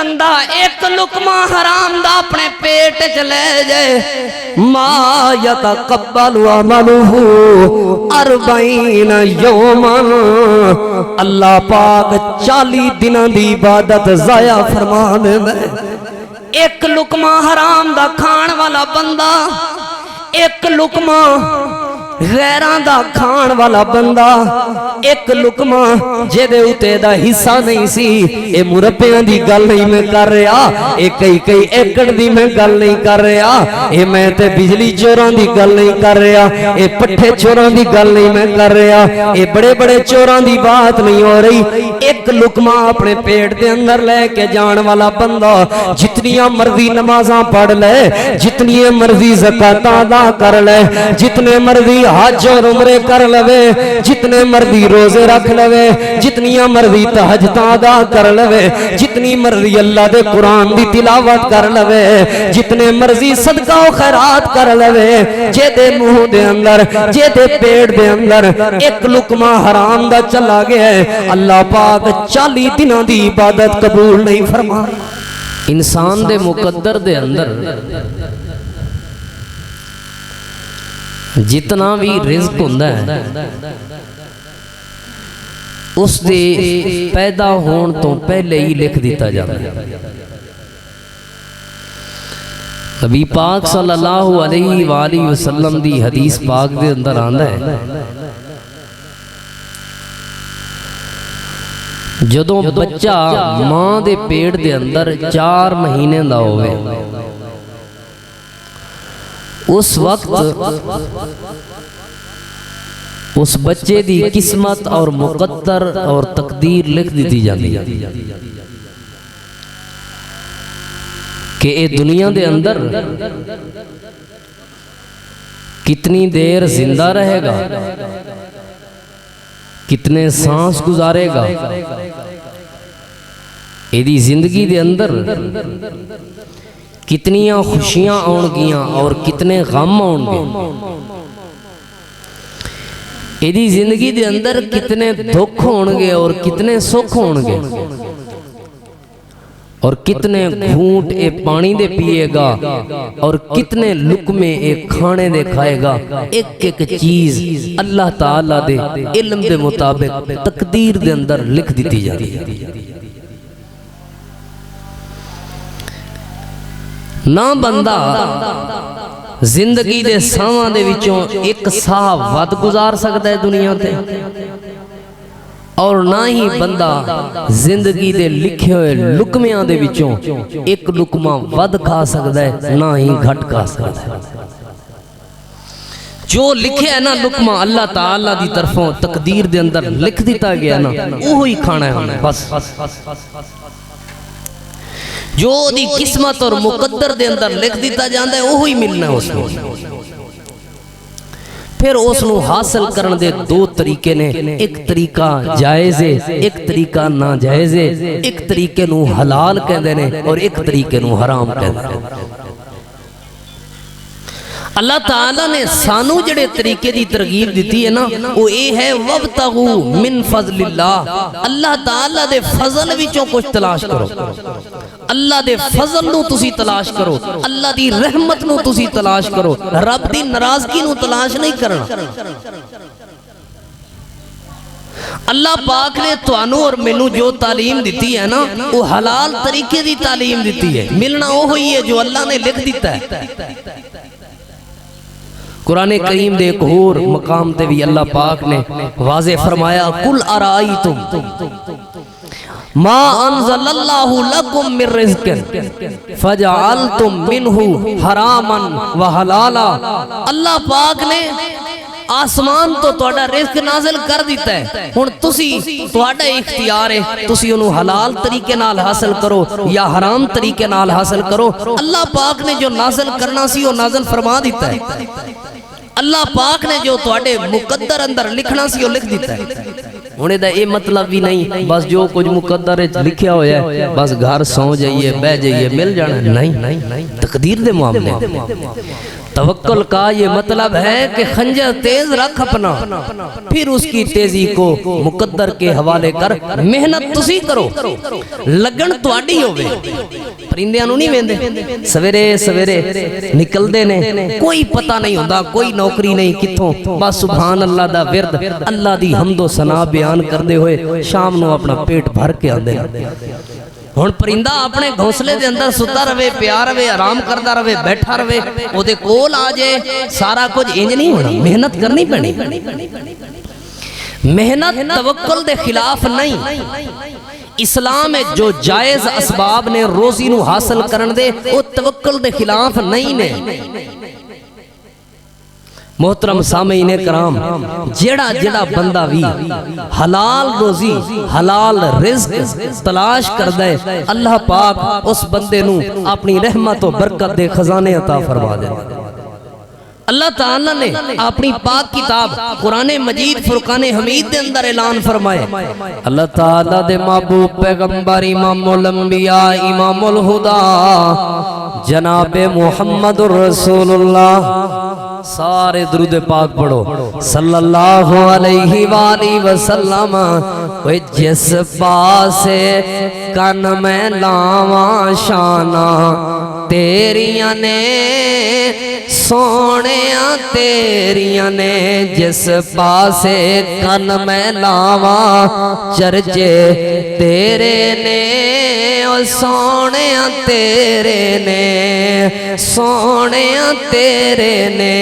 بندہ ایک لقمہ حرام دا اپنے پیٹ چ لے جائے ما یتقبل عملہ 40 یوما اللہ پاک 40 دنوں دی عبادت ضائع فرما دے۔ ایک لقمہ حرام دا کھان والا بندہ، ایک لقمہ غیران دا کھان والا بندہ، ایک لقمہ جیدے اتے دا حصہ نہیں سی، اے مربیاں دی گل نہیں میں کر رہا، اے کئی ایکڑ دی میں گل نہیں کر رہا، اے میں تے بجلی چوران دی گل نہیں کر رہا، اے پٹھے چوران دی گل نہیں میں کر رہا، اے بڑے بڑے چوران دی بات نہیں ہو رہی۔ ایک لقمہ اپنے پیٹ دے اندر لے کے جان والا بندہ جتنیاں مرضی نمازاں پڑھ لے، جتنی مرضی زکاة ادا کر لے، جتنے مرضی حج اور عمرے کر لوے، جتنے مرضی روزے رکھ لوے، جتنی مرضی تہجد ادا کر لوے، جتنی مرضی اللہ دے قرآن دی تلاوت کر لوے، جتنے مرضی صدقہ و خیرات کر لوے، جے دے منہ دے اندر، جے دے پیٹ دے اندر ایک لقمہ حرام دا چلا گیا ہے، اللہ پاک 40 دنوں دی عبادت قبول نہیں فرما۔ انسان دے مقدر دے اندر جتنا بھی رزق ہوندہ ہے اس دے پیدا ہون تو پہلے ہی لکھ دیتا جاتا ہے۔ نبی پاک صلی اللہ علیہ وآلہ وسلم دی حدیث پاک دے اندر آندہ ہے جدوں بچہ ماں دے پیڑ دے اندر 4 مہینے دا ہوئے اس وقت اس بچے دی قسمت اور مقدر اور تقدیر لکھ دیتی جاتی ہے کہ اے دنیا دے اندر کتنی دیر زندہ رہے گا، کتنے سانس گزارے گا، ایدی زندگی دے اندر کتنیاں خوشیاں آن گیاں اور کتنے غم آن گے، ایدی زندگی دے اندر کتنے دکھ ہونگے اور کتنے سکھ ہونگے، اور کتنے گھونٹ اے پانی دے پیے گا اور کتنے لقمے اے کھانے دے کھائے گا۔ ایک ایک چیز اللہ تعالیٰ دے علم دے مطابق تقدیر دے اندر لکھ دیتی جاتی ہے۔ نہ بندہ زندگی دے ساواں دے وچوں ایک ساہ ود گزار سکتا ہے دنیا تے، اور نہ ہی بندہ زندگی دے لکھے ہوئے لقمیاں دے وچوں ایک لقمہ ود کھا سکتا ہے، نہ ہی گھٹ کھا سکتا ہے۔ جو لکھے ہے نا لقمہ اللہ تعالیٰ دی طرفوں تقدیر دے اندر لکھ دیتا گیا نا وہی کھانا ہے ہمیں بس۔ جو دی قسمت اور مقدر دے اندر لکھ دیتا جاندہ ہے وہی ملنا ہے اس میں۔ پھر اس نو حاصل کرن دے 2 طریقے نے، ایک طریقہ جائز ہے، ایک طریقہ ناجائز ہے، ایک طریقے نو حلال کہندے نے اور ایک طریقے نو حرام کہندے نے۔ اللہ تعالیٰ نے سانو جڑے طریقے دی ترغیب دیتی ہے نا وہ اے ہے وَابْتَغُوا مِن فَضْلِ اللَّهِ، اللہ تعالیٰ دے فضل وچوں کچھ تلاش کرو، اللہ دے فضل نو تسی تلاش کرو، اللہ دی رحمت نو تسی تلاش کرو، رب دی ناراضگی نو تلاش نہیں کرنا۔ اللہ پاک نے توانو اور مینو جو تعلیم دیتی ہے نا وہ حلال طریقے دی تعلیم دیتی ہے، ملنا وہ ہوئی ہے جو اللہ نے لکھ دیتا ہے۔ قرآن کریم دے ایک اور مقام تے بھی اللہ پاک نے واضح فرمایا قُلْ أَرَأَيْتُمْ مَا أَنزَلَ اللَّهُ لَكُمْ مِنْ رِزْقٍ فَجَعَلْتُمْ مِنْهُ حَرَامًا وَحَلَالًا، اللہ پاک نے آسمان تو توڑا رزق نازل کر دیتا ہے، ہن تسی توڑا اختیار ہے، تسی انہوں حلال طریقے نال حاصل کرو یا حرام طریقے نال حاصل کرو۔ اللہ پاک نے جو نازل کرنا سی وہ نازل فرما دیتا ہے، اللہ پاک نے جو توڑے مقدر اندر لکھنا سی وہ لکھ دیتا ہے۔ ہونے دا یہ مطلب بھی نہیں بس جو کچھ مقدر لکھیا ہویا ہے بس گھر سو جائیے بہ جائیے مل جانا، نہیں، تقدیر دے معاملے توکل کا یہ مطلب ہے کہ خنجر تیز رکھ اپنا، پھر اس کی تیزی کو مقدر کے حوالے کر محنت تسی کرو، لگن تواڈی ہوے۔ پرندیاں نوں نہیں ویندے سویرے سویرے نکل دے نے، کوئی پتہ نہیں ہوندا، کوئی نوکری نہیں کتھوں، بس سبحان اللہ دا ورد، اللہ دی حمد و ثنا بیان کردے ہوئے شام نو اپنا پیٹ بھر کے آندے۔ ہن پرندہ اپنے گھونسلے دے اندر ستا رہے، پیا رہے، آرام کردا رہے، بیٹھا رہے، او دے کول آ جائے، سارا کچھ انج نہیں ہونا، محنت کرنی پڑنی۔ محنت توکل دے خلاف نہیں، اسلام ہے جو جائز اسباب نے روزی نو حاصل کرن دے او توکل دے خلاف نہیں نے۔ محترم سامعین کرام، جیڑا بندہ بھی حلال روزی حلال رزق تلاش کردہ ہے، اللہ پاک اس بندے نو اپنی رحمت و برکت دے خزانے عطا فرما دے۔ اللہ تعالیٰ نے اپنی پاک کتاب قرآن مجید فرقان حمید دے اندر اعلان فرمائے، اللہ تعالیٰ دے محبوب پیغمبر امام الانبیاء امام الہدا جناب محمد رسول اللہ، سارے درود پاک پڑھو، صلی اللہ علیہ وآلہ وسلم۔ جس پاسے کن میں لاواں شانہ تیریاں نے سونیاں تیریاں نے، جس پاسے کن میں لاواں چرچے تیرے نے، اور سونیاں تیرے نے، سونیاں تیرے نے،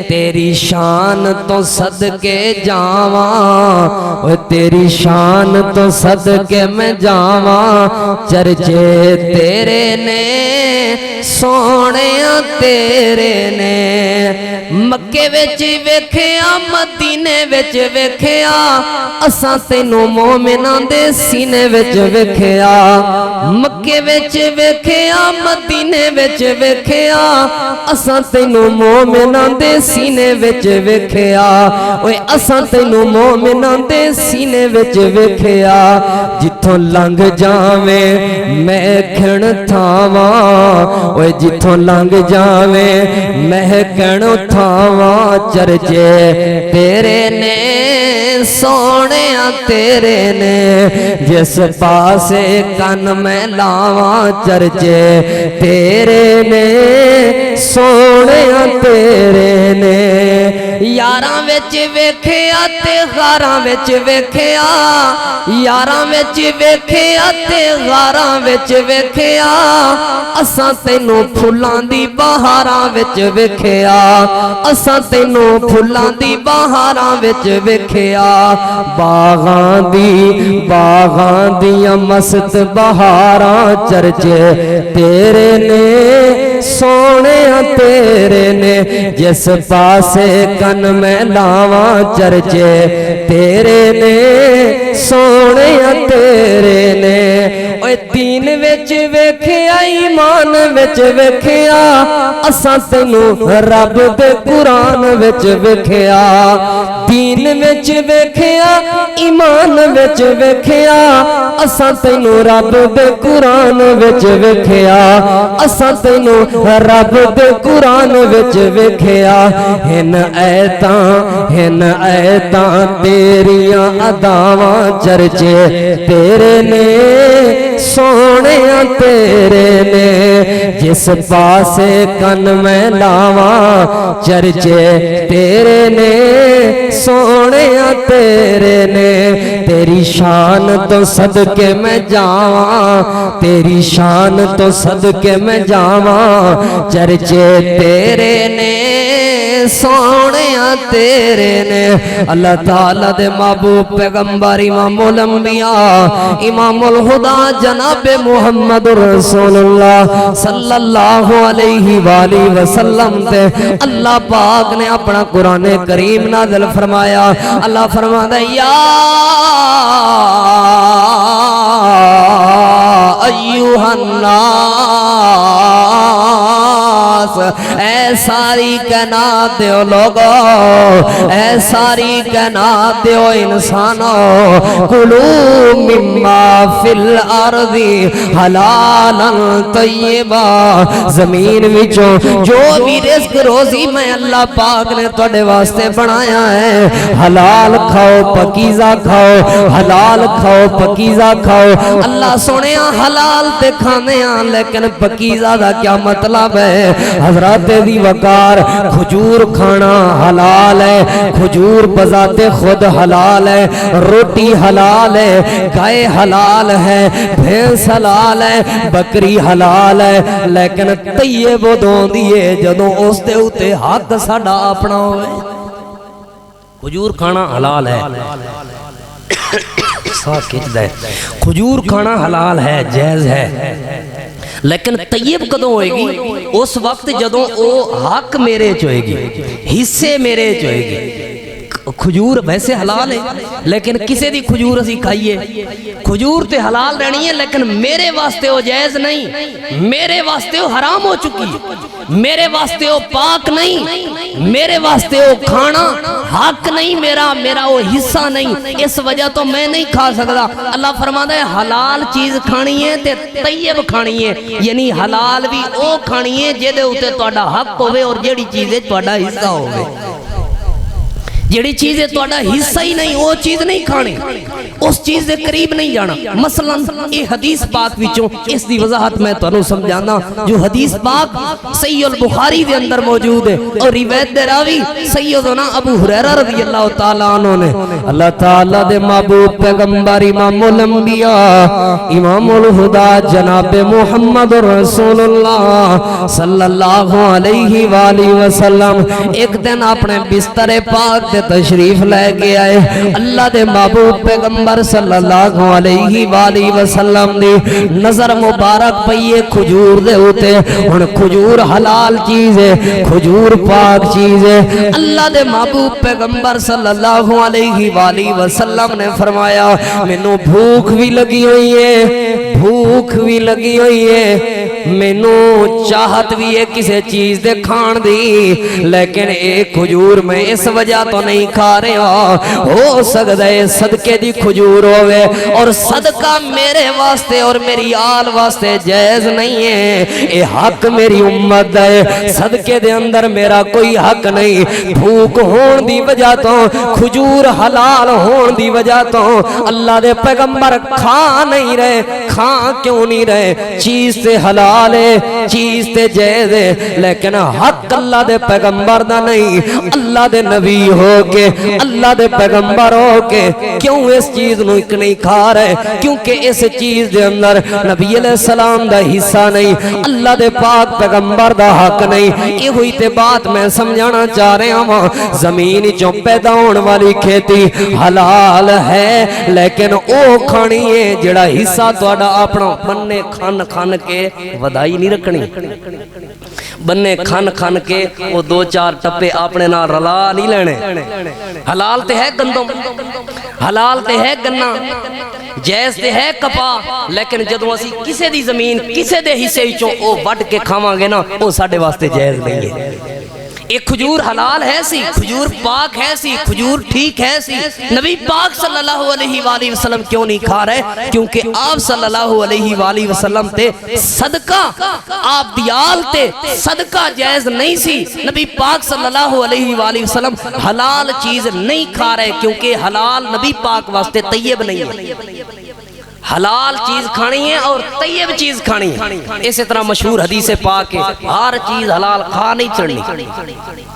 تیری شان تو صدقے جاواں، اور تیری شان تو صدقے میں جاواں، چرچے تیرے نے، سونیاں تیرے نے۔ مکے وچ ویکھیا مدینے وچ ویکھیا، اساں تینوں مومناں دے سینے وچ ویکھیا، مکے وچ ویکھیا مدینے وچ ویکھیا، اساں تینوں مومناں دے سینے وچ ویکھیا، اوے اساں تینوں مومناں دے سینے وچ ویکھیا، جتھوں لنگ جاویں مہکن تھاواں، اوے جتھوں لنگ جاویں مہکن تھاواں، چرچے تیرے نے، سونیاں تیرے نے، جس پاسے کن میں لاواں چرچے تیرے نے، سونیاں تیرے نے۔ یاراں وچ ویکھیا تے غاراں وچ ویکھیا، یاراں وچ ویکھیا تے غاراں وچ ویکھیا، اساں تینوں پھلاں دی بہاراں وچ ویکھیا، اساں تینوں پھلاں دی بہاراں وچ ویکھیا، باغاں دیاں مست بہاراں چرچے تیرے نے، سونیاں تیرے نے، جس پاسے کن میں لاواں چرچے تیرے نے، سونیاں تیرے نے۔ اوے دین وچ ویکھیا ایمان وچ ویکھیا، اساں تینوں رب دے قرآن وچ ویکھیا، دین وچ ویکھیا ایمان وچ ویکھیا، اساں تینوں رب دے قرآن وچ ویکھیا، اساں تینوں رب دے قرآن وچ ویکھیا، ہن ایتاں تیریاں اداواں چرچے تیرے نے، سونیاں تیرے نے، جس پاسے کن میں لاواں چرچے تیرے نے، سونیاں تیرے نے، تیری شان تو صدقے میں جاواں، تیری شان تو صدقے میں جاواں، چرچے تیرے نے، سونیاں تیرے نے۔ اللہ تعالیٰ دے محبوب پیغمبر امام الانبیاء امام الہدا جناب محمد رسول اللہ صلی اللہ علیہ وآلہ وسلم تے اللہ پاک نے اپنا قرآن کریم نازل فرمایا۔ اللہ فرماتا ہے یا ایوہ الناس اے ساری کائنات دیو لوگو اے ساری کائنات دیو انسانو کلو مما فی الارض حلالا طیبا زمین وچوں جو بھی رزق روزی میں اللہ پاک نے تواڈے واسطے بنایا ہے حلال کھاؤ پکیزہ کھاؤ حلال کھاؤ پکیزہ کھاؤ اللہ سونے حلال تے کھانے لیکن پکیزہ دا کیا مطلب ہے حضرات دی وقار کھجور کھانا حلال ہے کھجور بذات خود حلال ہے روٹی حلال ہے گائے حلال ہے بھینس حلال ہے بکری حلال ہے لیکن طیب ادوں دیے جدوں اس دے اوتے حق ساڈا اپنا ہوئے کھجور کھانا حلال ہے کھجور کھانا حلال ہے جائز ہے لیکن طیب کدوں ہوئے گی اس وقت جدوں او حق میرے چوئے گی حصے میرے چوئے گی کھجور ویسے حلال ہے لیکن کسے دی کھجور اسی کھائیے کھجور تے حلال رہنی ہے لیکن میرے واسطے وہ جائز نہیں میرے واسطے وہ حرام ہو چکی میرے واسطے وہ پاک نہیں میرے واسطے وہ کھانا حق نہیں میرا وہ حصہ نہیں اس وجہ تو میں نہیں کھا سکتا اللہ فرماتا ہے حلال چیز کھانی ہے تے طیب کھانی ہے یعنی حلال بھی وہ کھانی ہے جیدے ہوتے توڑا حق ہوئے اور جیڑی چیزیں توڑا حصہ ہوئے جیڑی چیزیں توڑا حصہ ہی نہیں وہ چیز نہیں کھانی اس چیز دے قریب نہیں جانا مثلا یہ حدیث پاک وچوں اس دی وضاحت میں تانوں سمجھانا جو حدیث پاک صحیح البخاری دے اندر موجود ہے اور روایت دے راوی سیدنا ابو ہریرہ رضی اللہ تعالیٰ عنہ نے اللہ تعالیٰ دے محبوب پیغمبر امام الانبیاء امام الہدا جناب محمد رسول اللہ صلی اللہ علیہ وآلہ وسلم ایک دن اپنے بستر پاک تشریف لے کے آئے اللہ دے محبوب پیغمبر صلی اللہ علیہ وآلہ وسلم دی نظر مبارک پئیے کھجور دے ہوتے ان کھجور حلال چیز ہے کھجور پاک چیز ہے اللہ دے محبوب پیغمبر صلی اللہ علیہ وآلہ وسلم نے فرمایا مینوں بھوک بھی لگی ہوئی ہے مینوں چاہت بھی ہے کسے چیز دے کھان دی لیکن ایک کھجور میں اس وجہ تو نہیں کھا رہے ہو سکتا ہے صدقے دی کھجور ہوئے اور صدقہ میرے واسطے اور میری آل واسطے جائز نہیں ہے اے حق میری امت ہے صدقے دے اندر میرا کوئی حق نہیں بھوک ہون دی وجہ تو کھجور حلال ہون دی وجہ تو اللہ دے پیغمبر کھا نہیں رہے کھا کیوں نہیں رہے چیز سے حلال ہے چیز تے جائز ہے لیکن حق اللہ دے پیغمبر دا نہیں اللہ دے نبی ہو کے اللہ دے پیغمبر ہو کے کیوں اس چیز نو ایک نہیں کھا رہے کیونکہ اس چیز دے اندر نبی علیہ السلام دا حصہ نہیں اللہ دے پاک پیغمبر دا حق نہیں یہ ہوئی تے بات میں سمجھانا چاہ رہے ہوں زمین جو پیدا ہونے والی کھیتی حلال ہے لیکن او کھانی ہے جڑا حصہ توڑا اپنا بننے کھان کے ودائی نہیں رکھنی بننے کھان کے وہ دو چار ٹپے اپنے نہ رلا نہیں لینے حلال تے ہے گندم حلال تے ہے گنا جائز تے ہے کپا لیکن جدوں اسی کسے دی زمین کسے دے حصے وچوں او وڈ کے کھاواں گے نا او ساڈے واسطے جائز نہیں ہے ایک کھجور حلال ہے سی کھجور پاک ہے سی کھجور ٹھیک ہے سی نبی پاک صلی اللہ علیہ وآلہ وسلم کیوں نہیں کھا رہے کیونکہ آپ صلی اللہ علیہ وآلہ وسلم تے صدقہ آپ دیال تے صدقہ جائز نہیں سی نبی پاک صلی اللہ علیہ وآلہ وسلم حلال چیز نہیں کھا رہے کیونکہ حلال نبی پاک واسطے طیب نہیں ہے حلال چیز کھانی ہے اور طیب چیز کھانی ہے اسی طرح مشہور حدیث پاک ہے ہر چیز حلال کھا نہیں چڑھنی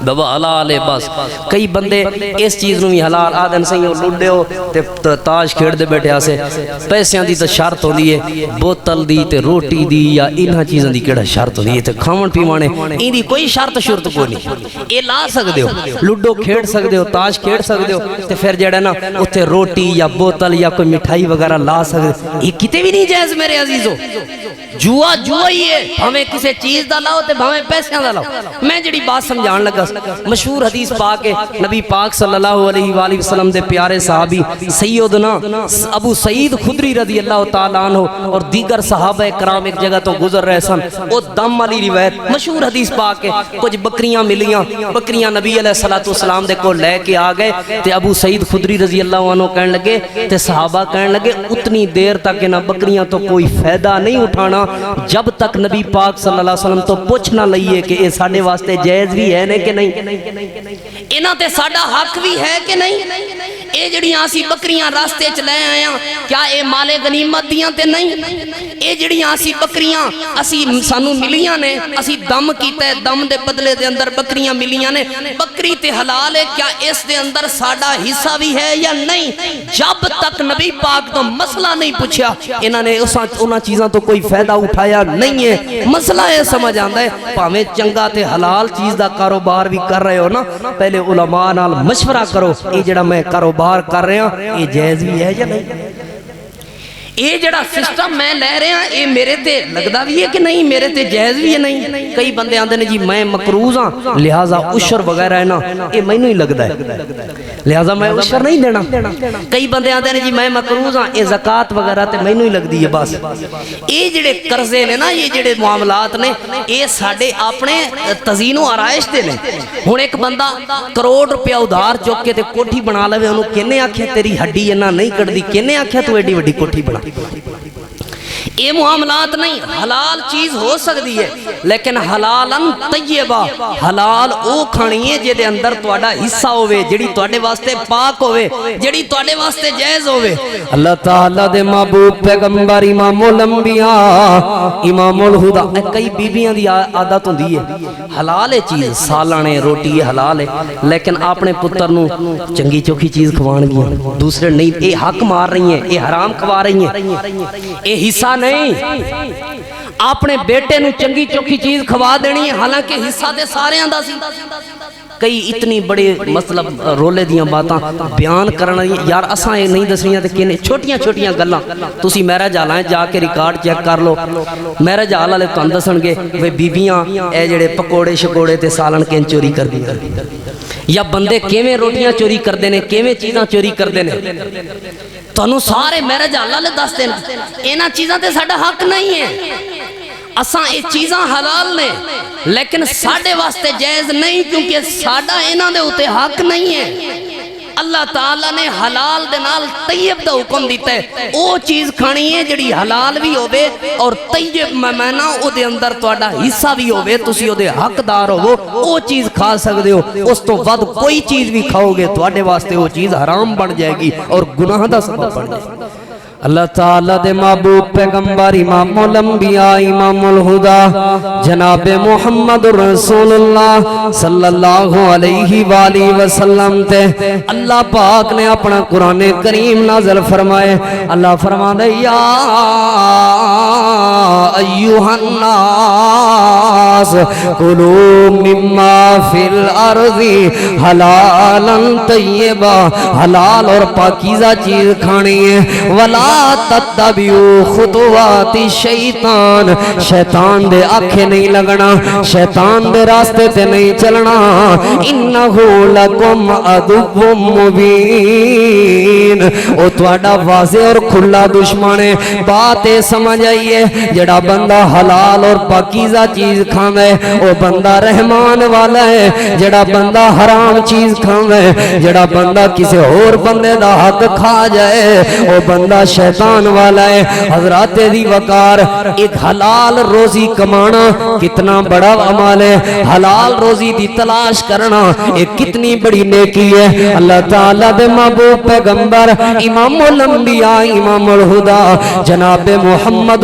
بابا حلال ہے بس کئی بندے اس چیز نو بھی حلال آدن سہی ہو لڈے ہو تے تاش کھیڑ دے بیٹھے آسے پیسیاں دی تو شرط ہو دی ہے بوتل دی تے روٹی دی یا انہا چیزاں دی کیڑا شرط ہو دی ہے تے کھاون پیوانے ان دی کوئی شرط شرط کوئی نہیں یہ لا سکتے ہو لڈو کھیڑ سکتے ہو تاش کھیڑ سکتے ہو تے پھر جڑا نا اتھے روٹی یا بوتل یا کوئی مٹھائی وغیرہ لا سکتے یہ کتے بھی نہیں جائز میرے عزیزو جوا جوا ہی ہے بھاویں کسے چیز دا لاؤ تے بھاویں پیسیاں دا لاؤ میں جڑی بات سمجھان لگا مشہور حدیث پاک ہے نبی پاک صلی اللہ علیہ وآلہ وسلم دے پیارے صحابی سیدنا ابو سعید خدری رضی اللہ تعالیٰ عنہ اور دیگر صحابہ کرام ایک جگہ تو گزر رہے سن وہ دم والی روایت مشہور حدیث پاک ہے کچھ بکریاں ملیاں بکریاں نبی علیہ السلام دے کو لے کے آ گئے تے ابو سعید خدری رضی اللہ عنہ کہنے لگے تے صحابہ کہنے لگے اتنی دیر تک نہ بکریاں تو کوئی فائدہ نہیں اٹھانا جب تک نبی پاک صلی اللہ علیہ وسلم تو پوچھ نہ لئیے کہ یہ ساڑھے واسطے جائز بھی ہے کہ نہیں انہاں تے ساڑھا حق بھی ہے کہ نہیں اے جڑیاں اسی بکریاں راستے چلے آیا کیا اے مال غنیمت دیاں تے نہیں اے جڑیاں اسی بکریاں اسی سانو ملیاں نے اسی دم کیتا ہے دم دے بدلے دے اندر بکریاں ملیاں نے بکری تے حلال ہے کیا اس دے اندر ساڑھا حصہ بھی ہے یا نہیں جب تک نبی پاک تو مسئلہ نہیں پوچھا انہاں نے انہاں چیزاں تو کوئی فائدہ اٹھایا نہیں ہے مسئلہ ہے سمجھ آندا ہے پاویں چنگا تے حلال چیز دا کاروبار بھی کر رہے ہو نا پہلے علماء نال مشورہ کرو یہ جڑا میں کاروبار کر رہے ہیں یہ جائز بھی ہے یا نہیں یہ جڑا سسٹم میں لے رہے ہیں یہ میرے تے لگدا بھی ہے کہ نہیں میرے تے جائز بھی ہے نہیں کئی بندے آندے نے جی میں مقروض ہاں لہٰذا عشر وغیرہ ہے نا یہ مینوں ہی لگدا ہے لہٰذا میں عشر نہیں دینا کئی بندے آندے نے جی میں مقروض ہاں یہ زکات وغیرہ تے مینوں ہی لگدی ہے بس یہ جڑے قرضے نے نا یہ جڑے معاملات نے یہ ساڈے اپنے تزئین و آرائش دے نے ہن ایک بندہ کروڑ روپیہ ادھار چک کے تے کوٹھی بنا لوے انہوں کنے آکھیا تیری ہڈی انہاں نہیں کٹدی کنے آکھیا تو ایڈی وڈی کوٹھی بنا یہ معاملات نہیں حلال چیز ہو سکتی ہے لیکن حلالن طیبہ حلال او کھانی ہے جے دے اندر تواڈا حصہ ہوئے جڑی تواڈے واسطے پاک ہوئے جڑی تواڈے واسطے جائز ہوئے اللہ تعالیٰ دے محبوب پیغمبر امام الانبیاء امام الہدا کئی بیبیاں دی عادت ہوندی ہے حلال ہے چیز سالانے روٹی حلال ہے لیکن اپنے پتر نو چنگی چوکھی چیز کھوان گیا دوسرے نہیں اے حق مار رہی ہیں اے حرام کھوا رہی ہیں اے حصہ نہیں اپنے بیٹے نو چنگی چوکھی چیز کھوا دینی ہے حالانکہ حصہ دے سارے آندہ سی کئی اتنی بڑے مطلب رولے دیاں باتاں بیان کرنا یار اساں یہ نہیں دس رہی ہیں چھوٹیاں چھوٹیاں گلاں تسی میرج حالائیں جا کے ریکارڈ چیک کر لو میرج حال والے تو اندسن گے وہ بیبیاں اے جڑے پکوڑے شکوڑے تے سالن کین چوری کر دی یا بندے کیویں روٹیاں چوری کر دینے کیویں چیزاں چوری کر دینے تو انہوں سارے میرج حال والے دس دینا اینا چیزاں تے ساڑھا حق نہیں ہے اساں یہ چیزاں حلال نے لیکن ساڑھے واسطے جائز نہیں کیونکہ ساڑھا اینا دے ہوتے حق نہیں ہے اللہ تعالیٰ نے حلال دے نال طیب دا حکم دیتا ہے او چیز کھانی ہے جڑی حلال بھی ہوئے اور طیب ممینہ او دے اندر توڑا حصہ بھی ہوئے تسی او دے حق دار ہو او چیز کھا سکتے ہو اس تو بعد کوئی چیز بھی کھاؤ گے توڑے واسطے وہ چیز حرام بن جائے گی اور گناہ دا سبب بن جائے گی اللہ تعالیٰ دے محبوب پیغمبر امام الانبیاء امام الہدا جناب محمد رسول اللہ صلی اللہ علیہ وآلہ وسلم تے اللہ پاک نے اپنا قرآن کریم نازل فرمائے اللہ فرمائے یا ایوہ الناس کلو مما فی الارض حلالا طیبا حلال اور پاکیزہ چیز کھانی ہے ولا تتبعوا خطوات شیطان شیطان دے آنکھیں نہیں لگنا شیطان دے راستے تے نہیں چلنا انہو لکم عدو مبین او تواڈا واضح اور کھلا دشمن ہے باتیں سمجھ آئیے جڑا بندہ حلال اور پاکیزہ چیز کھاوے او بندہ رحمان والا ہے جڑا بندہ حرام چیز کھاوے جڑا بندہ کسی اور بندے دا حق کھا جائے او بندہ شیطان والا ہے حضرات دی وقار ایک حلال روزی کمانا کتنا بڑا عمل ہے حلال روزی دی تلاش کرنا ایک کتنی بڑی نیکی ہے اللہ تعالیٰ دے محبوب پیغمبر امام الانبیاء امام الہدا جناب محمد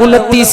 29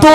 2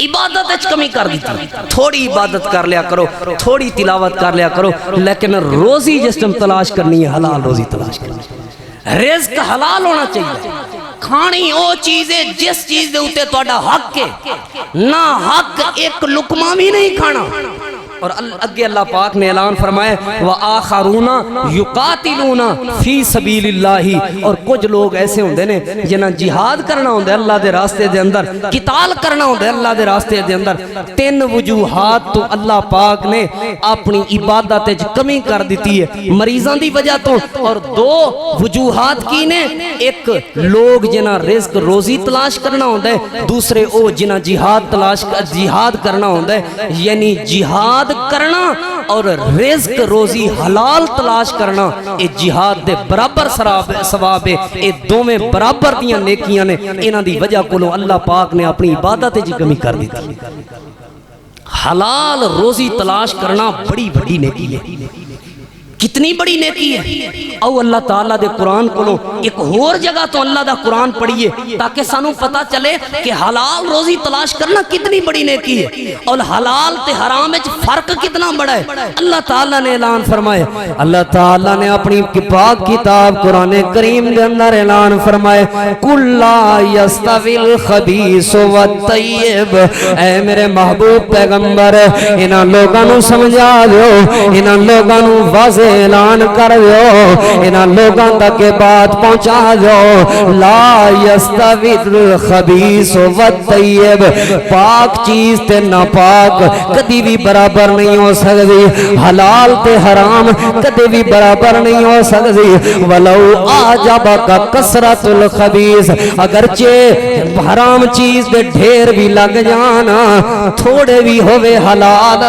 عبادت اچ کمی کر دیتی تھوڑی عبادت کر لیا کرو تھوڑی تلاوت کر لیا کرو لیکن روزی جس ٹائم تلاش کرنی ہے حلال روزی تلاش کرنی ہے رزق حلال ہونا چاہیے کھانی او چیز ہے جس چیز دے ہوتے توڑا حق ہے نہ حق ایک لقمہ بھی نہیں کھانا اور اگے اللہ پاک نے اعلان فرمائے وآخرون یقاتلون فی سبیل اللہ اور کچھ لوگ ایسے ہوندے نے جنہاں جہاد کرنا ہوندے اللہ دے راستے دے اندر قتال کرنا ہوندے اللہ دے راستے دے اندر تین وجوہات تو اللہ پاک نے اپنی عبادت وچ کمی کر دیتی ہے مریضاں دی وجہ تو اور دو وجوہات کی نے ایک لوگ جنہاں رزق روزی تلاش کرنا ہوندے دوسرے او جنہاں جہاد کرنا ہوندے یعنی جہاد کرنا اور رزق روزی حلال تلاش کرنا اے جہاد دے برابر ثواب ہے اے دو میں برابر دیاں نیکیاں نے انہاں دی وجہ کولوں اللہ پاک نے اپنی عبادت جی کمی کر دی حلال روزی تلاش کرنا بڑی بڑی نیکی ہے کتنی بڑی نیکی ہے او اللہ تعالیٰ دے قرآن کو ایک اور جگہ تو اللہ دا قرآن پڑھئے تاکہ سانو پتا چلے کہ حلال روزی تلاش کرنا کتنی بڑی نیکی ہے اور حلال تے حرام وچ فرق کتنا بڑا ہے اللہ تعالیٰ نے اعلان فرمائے اللہ تعالیٰ نے اپنی پاک کتاب قرآن کریم دے اندر اعلان فرمائے قُلْ لَا يَسْتَوِي الْخَبِيثُ وَالطَّيِّبُ اے میرے محبوب پیغمبر انہاں لوگاں نو سمجھا دیو انہاں لوگاں نو واضح اعلان کر دیو انہاں لوگاں تک بات پہنچا دیو لا یستوی الخبیث والطیب پاک چیز تے ناپاک کدی بھی برابر نہیں ہو سکتی حلال تے حرام کدی بھی برابر نہیں ہو سکتی ولو اعجبک کثرت الخبیث اگرچہ حرام چیز دے ڈھیر بھی لگ جانا تھوڑے بھی ہوئے حلال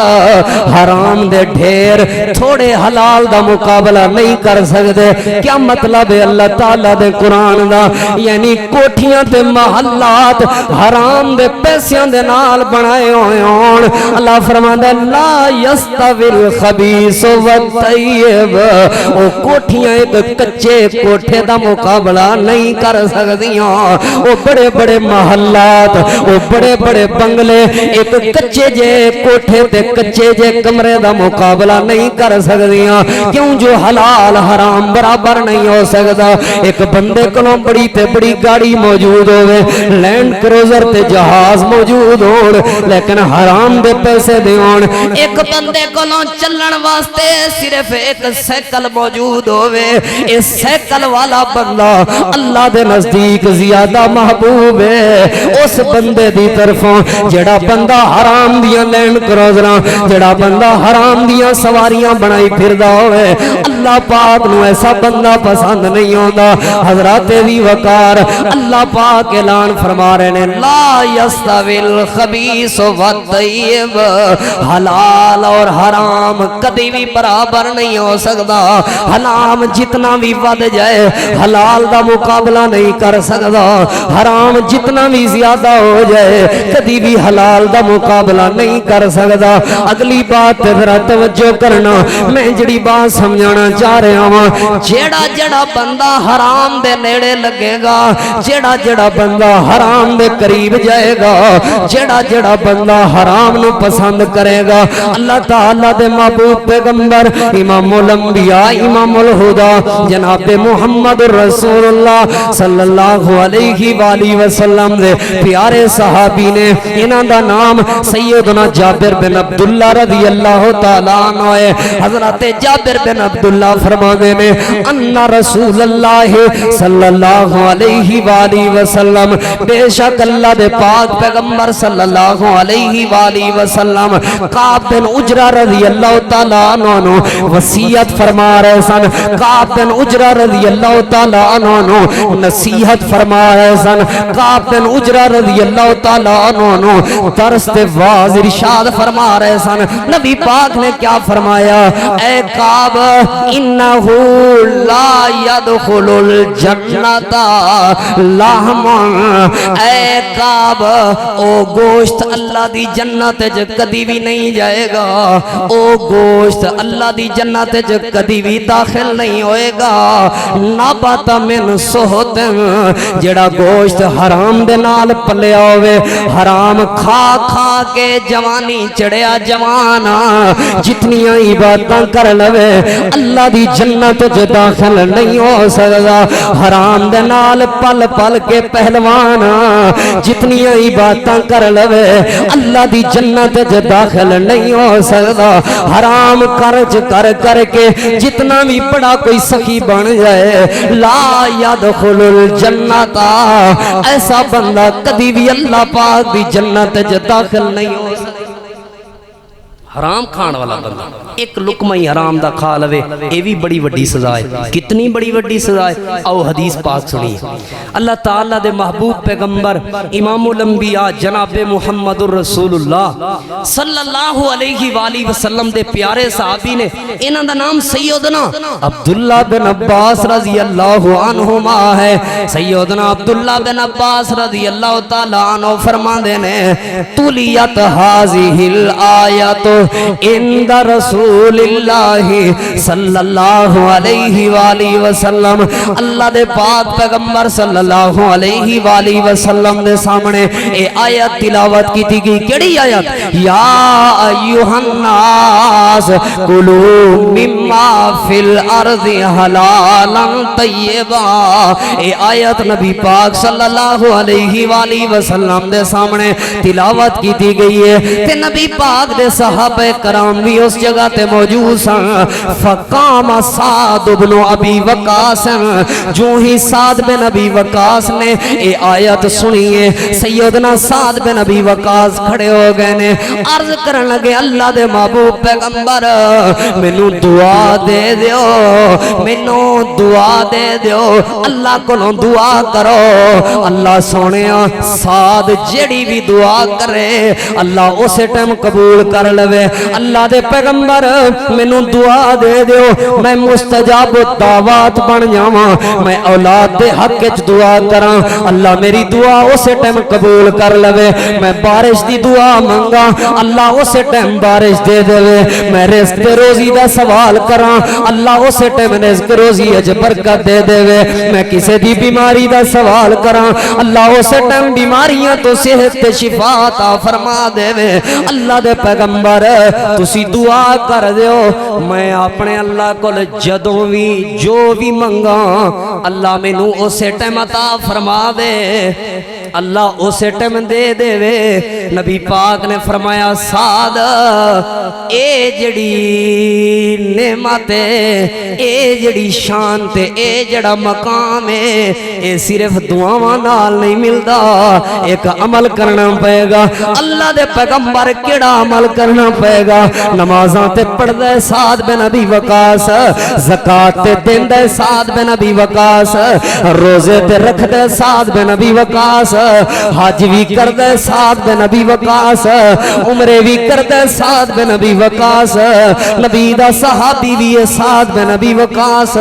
حرام دے ڈھیر تھوڑے حلال دا مقابلہ نہیں کر سکتے کیا مطلب ہے اللہ تعالیٰ دے قرآن دا یعنی کوٹھیاں تے محلات حرام دے پیسیاں دے نال بنائے ہوئے ہون اللہ فرماندہ لا یستوی الخبیث والطیب او کوٹھیاں ایک کچے کوٹھے دا مقابلہ نہیں کر سکتیاں او بڑے بڑے محلات او بڑے بڑے بنگلے ایک کچے جے کوٹھے تے کچے جے کمرے دا مقابلہ نہیں کر سکتیاں کیوں جو حلال حرام برابر نہیں ہو سکتا ایک بندے کلوں بڑی تے بڑی گاڑی موجود ہوئے لینڈ کروزر تے جہاز موجود ہون لیکن حرام دے پیسے دیون ایک بندے کلوں چلن واسطے صرف ایک سیکل موجود ہوئے اس سیکل والا بندہ اللہ دے نزدیک زیادہ محبوب ہے اس بندے دی طرفوں جڑا بندہ حرام دیاں لینڈ کروزراں جڑا بندہ حرام دیاں سواریاں بنائی پھردا ہوئے اللہ پاک نو ایسا بندہ پسند نہیں ہوندہ حضرات دی وقار اللہ پاک اعلان فرما رہے نے لا یستوی الخبیث والطیب حلال اور حرام کدی بھی برابر نہیں ہو سکتا حرام جتنا بھی ود جائے حلال دا مقابلہ نہیں کر سکتا حرام جتنا بھی زیادہ ہو جائے کدی بھی حلال دا مقابلہ نہیں کر سکتا اگلی بات ذرا توجہ کرنا میں جڑی بات سمجھانا چاہ رہا ہوں جیڑا جڑا بندہ حرام دے نیڑے لگے گا جیڑا جڑا بندہ حرام دے قریب جائے گا جیڑا جڑا بندہ حرام نو پسند کرے گا اللہ تعالیٰ دے محبوب پیغمبر امام الانبیاء امام الہدا جناب محمد رسول اللہ صلی اللہ علیہ وآلہ وسلم دے پیارے صحابی نے انہاں دا نام سیدنا جابر بن عبداللہ رضی اللہ تعالیٰ عنہ ہے حضرت جابر بن عبداللہ فرمانے میں ان رسول اللہ صلی اللہ علیہ وآلہ وسلم بے شک اللہ دے پاک پیغمبر صلی اللہ علیہ وآلہ وسلم کعب بن عجرہ رضی اللہ تعالیٰ عنہ وصیت فرما رہے سن کعب بن عجرہ رضی اللہ تعالیٰ عنہ نصیحت فرما رہے سن کعب بن عجرہ رضی اللہ تعالیٰ عنہ درس واز ارشاد فرما رہے سن نبی پاک نے کیا فرمایا اے کعب انہو لا یدخل الجنت لحم اے کعب او گوشت اللہ دی جنت کدی بھی نہیں جائے گا او گوشت اللہ دی جنت وچ کدی بھی داخل نہیں ہوئے گا نبات من سہت جڑا گوشت حرام دے نال پلیا ہوئے حرام کھا کھا کے جوانی چڑیا جوانا جتنی عبادتاں کر لوے اللہ دی جنت وچ داخل نہیں ہو سکدا حرام دے نال پل پل کے پہلوانا جتنی عبادتاں کر لوے اللہ دی جنت وچ داخل نہیں ہو سکدا حرام خرچ کر کر کے جتنا بھی بڑا کوئی سخی بن جائے لا یدخل الجنت ایسا بندہ کدی بھی اللہ پاک دی جنت وچ داخل نہیں ہو سکتا حرام کھان والا بندہ ایک لقمہ ہی حرام دا کھا لوے اے بھی بڑی وڈی سزا ہے کتنی بڑی وڈی سزا ہے او حدیث پاک سنی اللہ تعالیٰ دے محبوب پیغمبر امام الانبیاء جناب محمد الرسول اللہ صلی اللہ علیہ وآلہ وسلم دے پیارے صحابی نے انہاں دا نام سیدنا عبداللہ بن عباس رضی اللہ عنہما ہے سیدنا عبداللہ بن عباس رضی اللہ تعالیٰ عنہ فرما دینے تولیت حاضی الآیت عند رسول اللہ صلی اللہ علیہ وآلہ وسلم اللہ دے پاک پیغمبر صلی اللہ علیہ وآلہ وسلم دے سامنے اے آیت تلاوت کی تھی کیڑی آیت یا ایوہ الناس کلوا مما فی الارض حلالا طیبا اے آیت نبی پاک صلی اللہ علیہ وآلہ وسلم دے سامنے تلاوت کی تھی گئی ہے تے نبی پاک دے صحابہ کرام بھی اس جگہ تے موجود سن فقام سعد بن ابی وقاص جو ہی سعد بن ابی وقاص نے اے آیت سنیے سیدنا سعد بن ابی وقاص کھڑے ہو گئے نے عرض کرن لگے اللہ دے محبوب پیغمبر مینوں دعا دے دیو مینوں دعا دے دیو اللہ کولوں دعا کرو اللہ سونیا سعد جڑی بھی دعا کرے اللہ اسے ٹائم قبول کر لے اللہ دے پیغمبر مینوں دعا دے دیو میں مستجاب دعوات بن جاواں میں اولاد دے حق وچ دعا کراں اللہ میری دعا اسی ٹائم قبول کر لے میں بارش دی دعا منگا اللہ اسی ٹائم بارش دے دے میں رزق روزی دا سوال کراں اللہ اسی ٹائم رزق روزی وچ برکت دے دے میں کسے دی بیماری دا سوال کراں اللہ اسی ٹائم بیماریاں تو صحت تے شفا عطا فرما دے اللہ دے پیغمبر تسی دعا کر دیو میں اپنے اللہ کو جدوں بھی جو بھی منگا اللہ مینوں اسے ٹائم عطا فرما دے اللہ اسے ٹائم دے دے وے نبی پاک نے فرمایا سعد اے جڑی نعمت ہے اے جڑی شان تے اے جڑا مقام ہے اے صرف دعاواں نال نہیں ملدا ایک عمل کرنا پے گا اللہ دے پیغمبر کیڑا عمل کرنا پے گا نمازاں تے پڑھدا ہے سعد بن ابی وقاص زکات تے دیندا ہے سعد بن ابی وقاص روزے تے رکھدا ہے سعد بن ابی وقاص حج بھی کردہ سعد بن ابی وقاص عمرے بھی کردہ سعد بن ابی وقاص نبی دا صحابی بھی سعد بن ابی وقاص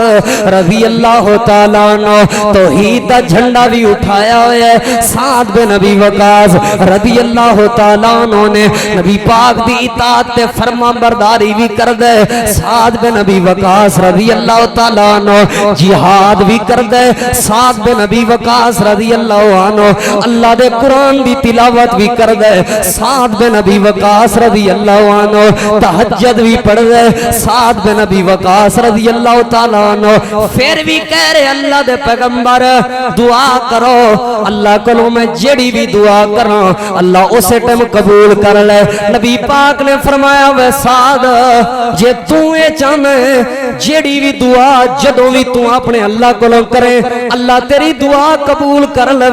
رضی اللہ تعالیٰ عنہ توحید دا جھنڈا بھی اٹھایا ہوئے سعد بن ابی وقاص رضی اللہ تعالیٰ عنہ نے نبی پاک دی اطاعت تے فرما برداری بھی کردہ سعد بن ابی وقاص رضی اللہ تعالیٰ عنہ جہاد بھی کردہ سعد بن ابی وقاص رضی اللہ عنہ اللہ دے قرآن دی تلاوت بھی کر دے سعد بن ابی وقاص رضی اللہ عنہ تہجد بھی پڑھ دے سعد بن ابی وقاص رضی اللہ تعالیٰ عنہ پھر بھی کہہ رہے اللہ دے پیغمبر دعا کرو اللہ کلو میں جڑی بھی دعا کروں اللہ اسے ٹائم قبول کر لے نبی پاک نے فرمایا وے سعد جے تُویں چاہنے جڑی بھی دعا جدوں بھی تو اپنے اللہ کلو کرے اللہ تیری دعا قبول کر لے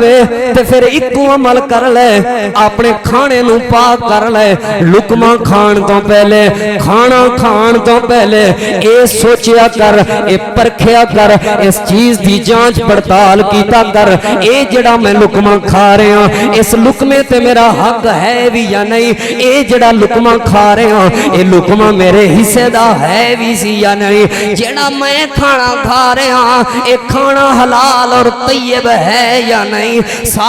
تے پھر ایک عمل کر لے اپنے کھانے نو پاک کر لے لقمہ کھان تو پہلے کھانا کھان تو پہلے اے سوچیا کر اے پرکھیا کر اس چیز دی جانچ پڑتال کیتا کر اے جڑا میں لقمہ کھا رہا ہوں اس لقمے تے میرا حق ہے بھی یا نہیں اے جڑا لقمہ کھا رہا ہوں اے لقمہ میرے حصے دا ہے بھی سی یا نہیں جڑا میں کھانا کھا رہا ہوں اے کھانا حلال اور طیب ہے یا نہیں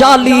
40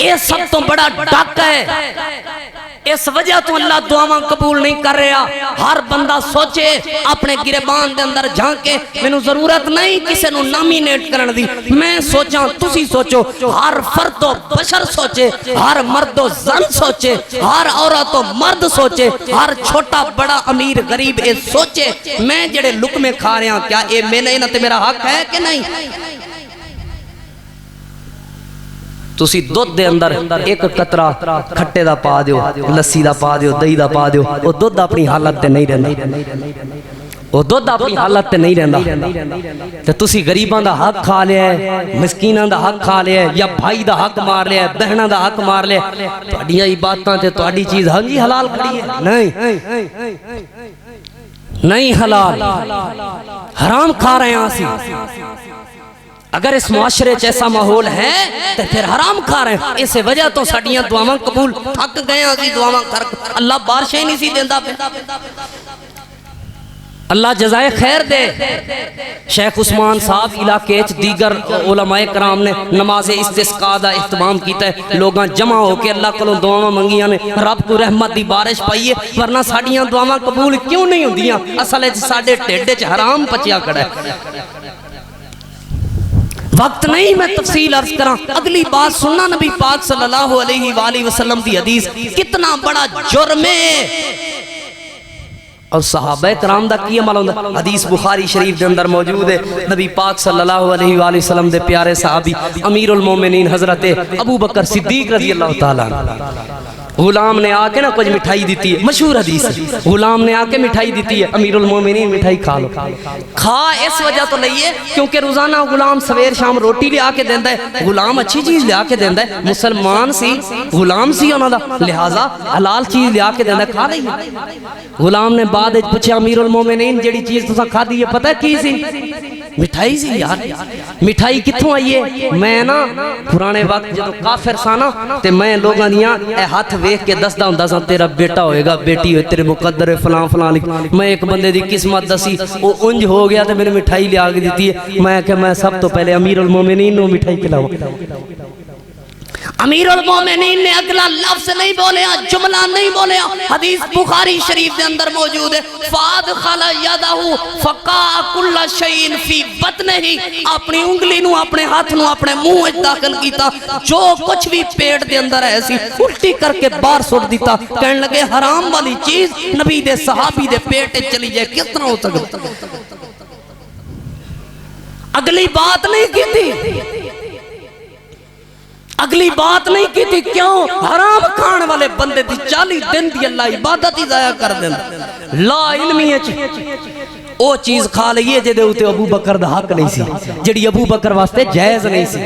یہ سب تو بڑا ڈاک ہے، اس وجہ تو اللہ دعاواں قبول نہیں کر رہا۔ ہر بندہ سوچے اپنے گریبان دے اندر جھانکے، میں نو ضرورت نہیں کسے نو نامینیٹ کرن دی، میں سوچاں تسی سوچو، ہر فرد و بشر سوچے، ہر مرد و زن سوچے، ہر عورت و مرد سوچے، ہر چھوٹا بڑا امیر غریب اے سوچے میں جڑے لقمے کھا رہے ہیں کیا اے میرے نہ تے میرا حق ہے کہ نہیں؟ تسی دودھ دے اندر ایک قطرہ کھٹے دا پا دیو، لسی دا پا دیو، دہی دا پا دیو، وہ دودھ اپنی حالت تے نہیں رہندا، وہ دودھ اپنی حالت تے نہیں رہندا۔ تے تسی غریباں دا حق کھا لیا ہے، مسکیناں دا حق کھا لیا ہے، یا بھائی دا حق مار لیا ہے، بہناں دا حق مار لیا ہے، تہاڈیاں عبادتاں تے تہاڈی چیز ہنگی حلال کھڑی ہے؟ نہیں حلال، حرام کھا رہے ہیں اسی۔ اگر اس معاشرے جیسا ماحول ہے تو پھر حرام کھا رہے ہیں، اس وجہ تو ساڈیاں دعاواں قبول تھک گئے ہیں، اسی دعاواں کر اللہ بارشیں ہی نہیں سی دیندا پہ۔ اللہ جزائے خیر دے۔ شیخ عثمان صاحب علاقے دیگر علماء کرام نے نماز استسقاء دا اہتمام کیتا ہے، لوگاں جمع ہو کے اللہ کولوں دعاواں منگیاں نے، رب کو رحمت دی بارش پائیے، ورنہ ساڈیاں دعاواں قبول کیوں نہیں ہوندیاں؟ اصل وچ ساڈے ٹھڈ وچ حرام پچیا کھڑا ہے۔ وقت نہیں میں تفصیل عرض کراں، اگلی بات سننا نبی پاک صلی اللہ علیہ وآلہ وسلم دی حدیث، کتنا بڑا جرم ہے اور صحابہ کرام دا کی عمل ہوندا۔ حدیث بخاری شریف دے اندر موجود ہے، نبی پاک صلی اللہ علیہ وآلہ وسلم دے پیارے صحابی امیر المومنین حضرت ابو بکر صدیق رضی اللہ تعالیٰ غلام نے آ کے نا کچھ مٹھائی دیتی ہے، مشہور حدیث ہے، غلام نے آ کے مٹھائی دیتی ہے، امیر المومنین مٹھائی کھا لو۔ کھا اس وجہ تو لئیے کیونکہ روزانہ غلام سویر شام روٹی لے آ کے دیندہ ہے، غلام اچھی چیز لے آ کے دیندہ ہے، مسلمان سی غلام سی انہوں دا، لہٰذا حلال چیز لے آ کے دیندہ ہے، کھا لئیے۔ غلام نے بعد اج پوچھا امیر المومنین جڑی چیز تساں کھا دی ہے پتہ کی سی؟ مٹھائی سی یار، مٹھائی کتھوں آئیے؟ میں نا پرانے وقت جدو کافر سانا تے میں لوگاں دیاں اے ہاتھ ویکھ کے دسدا ہوندا سا تیرا بیٹا ہوئے گا، بیٹی ہوئے، تیرے مقدر ہے فلاں فلاں لکھ، میں ایک بندے دی قسمت دسی وہ انج ہو گیا تے میرے مٹھائی لے آگے دیتی ہے، میں کہ میں سب تو پہلے امیر المومنین نو مٹھائی کھلاؤں۔ امیر المومنین نے اگلا لفظ نہیں بولیا، جملہ نہیں بولیا، حدیث بخاری شریف دے اندر موجود ہے، فَادْخَلَ يَدَهُ فَقَا كُلَّ شَيْءٍ فِي بَطْنِهِ، اپنی انگلی نو اپنے ہاتھ نو اپنے منہ وچ داخل کیتا، جو کچھ بھی پیٹ دے اندر ہے سی الٹی کر کے باہر سٹ دیتا، کہنے لگے حرام والی چیز نبی دے صحابی دے پیٹ وچ چلی جائے کس طرح ہو سکتا؟ اگلی بات نہیں کی تھی، اگلی بات نہیں کی تھی، کیوں؟ حرام کھان والے بندے دی 40 دن دی اللہ عبادت ہی ضائع کر دینا، لا علمی ہے او چیز کھا لئیے جے دے ہوتے ابو بکر دا حق نہیں سی، جڑی ابو بکر واسطے جائز نہیں سی۔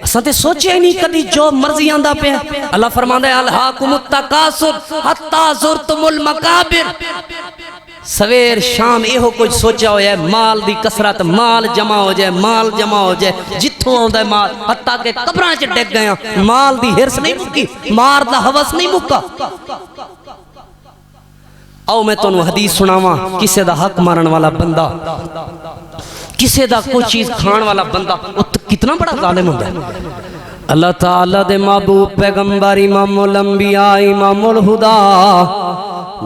اساں سوچے نہیں کدی جو مرضی آندا پہ اللہ فرماندا ہے الہاکم التکاثر حتی زرتم المقابر، سویر شام ایہو کچھ سوچا ہو جائے، مال دی کثرت، مال جمع ہو جائے، مال جمع ہو جائے، جتھوں آندا ہے مال، حتیٰ کہ قبراں چ ڈگ گیا، مال دی ہرس نہیں مکی، مار دا ہوس نہیں مکا۔ آؤ میں تانوں حدیث سناواں، کسے دا حق مارن والا بندہ، کسے دا کوئی چیز کھان والا بندہ کتنا بڑا ظالم ہوتا ہے۔ اللہ تعالیٰ دے محبوب پیغمبر امام الانبیاء امام الہدا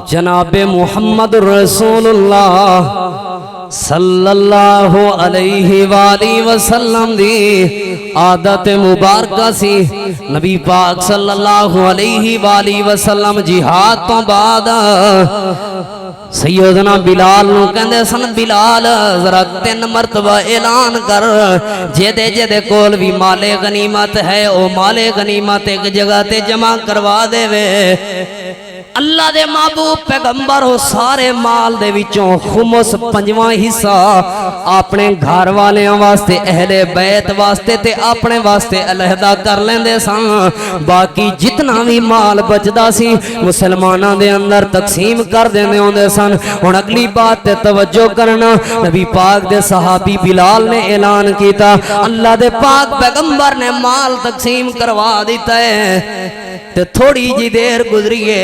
جناب محمد رسول اللہ صلی اللہ علیہ وآلہ وسلم دی عادت مبارکہ سی، نبی پاک صلی اللہ علیہ وآلہ وسلم جہاد تو بعد سیدنا بلال نو کہندے سن بلال ذرا 3 مرتبہ اعلان کر جے دے کول بھی مال غنیمت ہے او مال غنیمت ایک جگہ تے جمع کروا دے وے۔ اللہ دے محبوب پیغمبر ہو سارے مال دے وچوں خمس 5واں حصہ اپنے گھر والیاں واسطے اہل بیت واسطے تے اپنے واسطے علیحدہ کر لیندے سن، باقی جتنا بھی مال بچدا سی مسلماناں دے اندر تقسیم کر دیندے ہوندے سن۔ ہن اگلی بات تے توجہ کرنا، نبی پاک دے صحابی بلال نے اعلان کیتا، اللہ دے پاک پیغمبر نے مال تقسیم کروا دیتا ہے تے تھوڑی جی دیر گزریے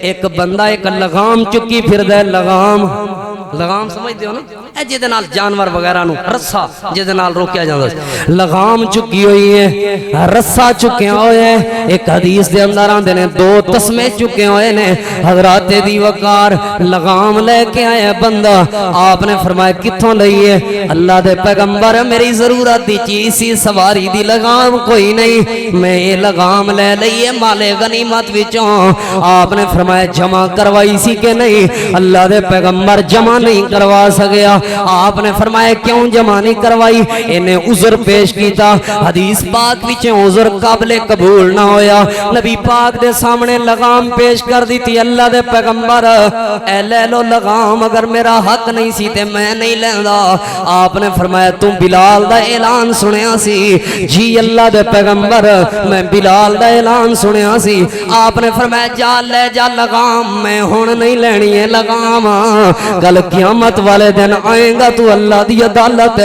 ایک بندہ ایک لغام چکی پھر دے، لغام سمجھ دیو نا، اے جدے نال جانور وغیرہ نو رسا جدے نال روکیا جاندا لگام چکی ہوئی ہے رسا چکے ہوئے ایک حدیث دے اندر آندے نے 2 تسمے چکے ہوئے نے حضرات دی وقار لگام لے کے آئے بندہ آپ نے فرمایا کتھوں لئیے اللہ دے پیغمبر میری ضرورت دی چیز سی سواری دی لگام کوئی نہیں میں یہ لگام لے لئیے مال غنیمت وچوں آپ نے فرمایا جمع کروائی سی کہ نہیں اللہ دے پیغمبر جمع نہیں کروا سکیا آپ نے فرمایا کیوں جمع نہیں کروائی انہیں عذر پیش کیتا حدیث پاک وچوں عذر قابل قبول نہ ہویا نبی پاک دے سامنے لگام پیش کر دی تھی اللہ دے پیغمبر اے لے لو لگام اگر میرا حق نہیں سی تے میں نہیں لیندا آپ نے فرمایا تم بلال دا اعلان سنیا سی جی اللہ دے پیغمبر میں بلال دا اعلان سنیا سی آپ نے فرمایا جا لے جا لگام میں ہون نہیں لینی ہے لگام کل قیامت والے دن آئیں گا تو اللہ دی عدالت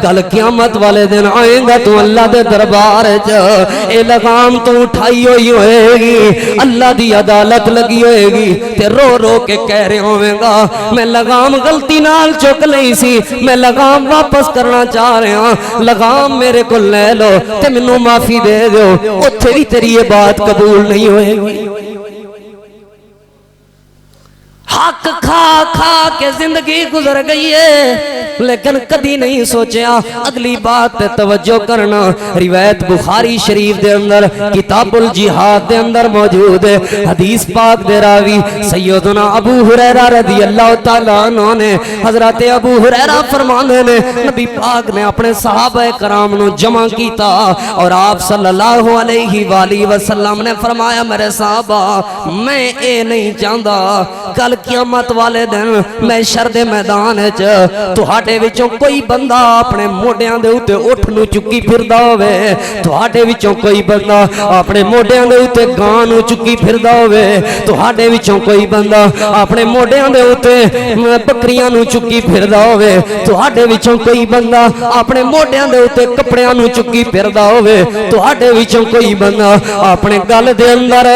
کل قیامت والے دن آئیں گا تو اللہ دے دربار اے لگام تو اٹھائی ہوئی ہوئے گی اللہ دی عدالت لگی ہوئے گی تے رو رو کے کہہ رہے ہوئے گا میں لگام غلطی نال چک لئی سی میں لگام واپس کرنا چاہ رہے ہاں لگام میرے کو لے لو تے منو معافی دے دو اتھے بھی تیری یہ بات قبول نہیں ہوئے گی حق کھا کھا کے زندگی گزر گئی ہے لیکن کدی نہیں سوچیا اگلی بات تے توجہ کرنا روایت بخاری شریف دے اندر کتاب الجہاد دے اندر موجود ہے حدیث پاک دے راوی سیدنا ابو ہریرہ رضی اللہ تعالیٰ عنہ نے حضرت ابو ہریرہ فرمانے نے نبی پاک نے اپنے صحابہ کرام نو جمع کیتا اور آپ صلی اللہ علیہ وآلہ وسلم نے فرمایا میرے صحابہ میں اے نہیں چاہتا کل قیامت والے دن میں شرد میدان تہاڈے وچوں کوئی بندہ اپنے موڈیاں دے اوتے اٹھ نو چکی پھردا ہوے تہاڈے وچوں کوئی بندہ اپنے موڈیاں دے اوتے گاں نو چکی پھردا ہوے تہاڈے وچوں کوئی بندہ اپنے موڈیاں دے اوتے بکریاں نو چکی پھردا ہوے تہاڈے وچوں کوئی بندہ اپنے موڈیاں دے اوتے کپڑیاں نو چکی پھردا ہوے تہاڈے وچوں کوئی بندہ اپنے گل دے اندر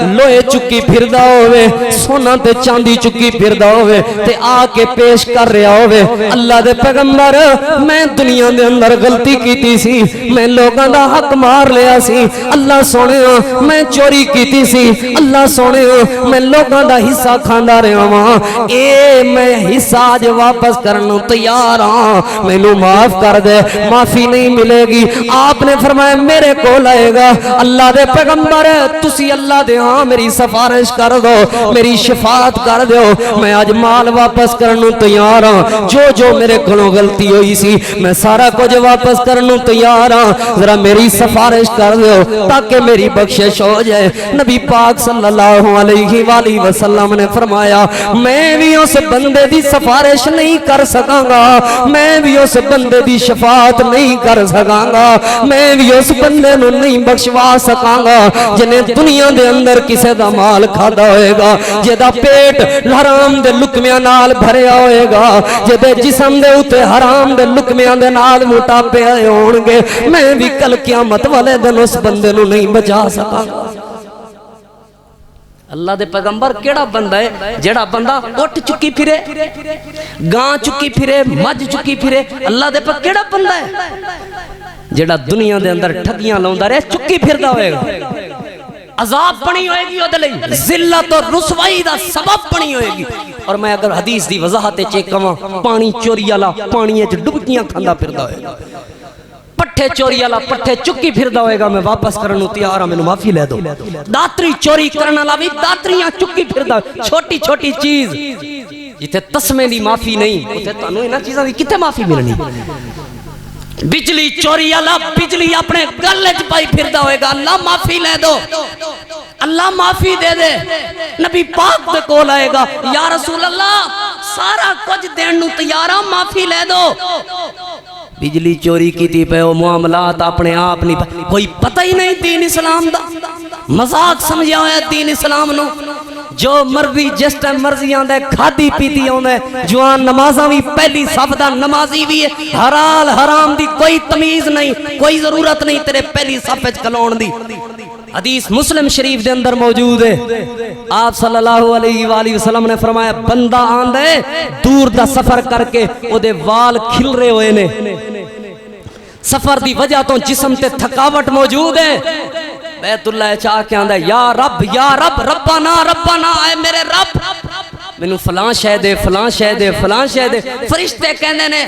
لوہے چکی پھردا ہوے سونا تے چاندی چکی پھردا ہوے تے آ کے پیش کر رہا ہوے اللہ دے پیغمبر میں دنیا دے اندر غلطی کیتی سی میں لوگاں دا حق مار لیا سی اللہ سونیا میں چوری کیتی سی اللہ سونیا میں لوگاں دا حصہ کھاندا رہا ہاں اے میں حصہ اج واپس کرن نوں تیار ہاں مینوں معاف کر دے معافی نہیں ملے گی آپ نے فرمایا میرے کول آئے گا اللہ دے پیغمبر تسی اللہ دے ہاں میری سفارش کر دو میری شفاعت کر دیو میں آج مال واپس کرنوں تیار ہاں جو میرے کھلوں غلطی ہوئی سی میں سارا کچھ واپس کرنوں تیار ہاں ذرا میری سفارش کر دیو تاکہ میری بخشش ہو جائے نبی پاک صلی اللہ علیہ وآلہ وسلم نے فرمایا میں بھی اس بندے دی سفارش نہیں کر سکاں گا میں بھی اس بندے دی شفاعت نہیں کر سکاں گا میں بھی اس بندے نو نہیں بخشوا سکاں گا جنہیں دنیا دے اندر کسے دا مال کھادا ہوئے گا جدا پیٹ حرام دے لکمیاں نال بھریا ہوئے گا جدے جسم دے اوتے حرام دے لکمیاں دے نال موٹاپے آئے ہونگے میں بھی کل قیامت والے دن اس بندے نو نہیں بچا سکا اللہ دے پیغمبر کیڑا بندہ ہے جیڑا بندہ اٹھ چکی پھرے گاں چکی پھرے مجھ چکی پھرے اللہ دے پر کیڑا بندہ ہے جیڑا دنیا دے اندر ٹھگیاں لاؤندا رہے چکی پھردا ہوئے گا عذاب بنی ہوئے گی ادھے لئی ذلت اور رسوائی دا سبب بنی ہوئے گی اور میں اگر حدیث دی وضاحت چیک کواں پانی چوری والا پانی وچ ڈبکیاں کھاندا پھردا ہوئے گا پٹھے چوری والا پٹھے چکی پھردا ہوئے گا میں واپس کرن نوں تیار ہاں مینوں معافی لے دو داتری چوری کرن والا بھی داتریاں چکی پھردا چھوٹی چھوٹی چیز جتھے تسمے دی معافی نہیں اوتھے تانوں انہاں چیزاں دی کتے معافی ملنی بجلی چوری والا بجلی اپنے گل وچ پائی پھردا ہوئے گا اللہ معافی لے دو اللہ معافی دے دے نبی پاک دے کول آئے گا یا رسول اللہ سارا کچھ دین نوں تیار ہاں معافی لے دو بجلی چوری کیتی پے معاملات اپنے آپ نہیں کوئی پتہ ہی نہیں دین اسلام دا مذاق سمجھا ہویا دین اسلام نو جو مرضی جس ٹائم مرضی آندا ہے کھادی پیتی آندا ہے جوان نمازاں بھی پہلی صف دا نمازی بھی ہے حلال حرام دی کوئی تمیز نہیں کوئی ضرورت نہیں تیرے پہلی صف وچ کھلون دی حدیث مسلم شریف دے اندر موجود ہے، آپ صلی اللہ علیہ وآلہ وسلم نے فرمایا بندہ آندہ ہے دور دا سفر کر کے او دے وال کھل رہے ہوئے نے، سفر دی وجہ تو جسم تے تھکاوٹ موجود ہے، بیت اللہ چاہ کے آندہ ہے یا رب ربنا ربنا، اے میرے رب مینوں فلاں شے دے فلاں شے دے فلاں شے دے۔ فرشتے کہندے نے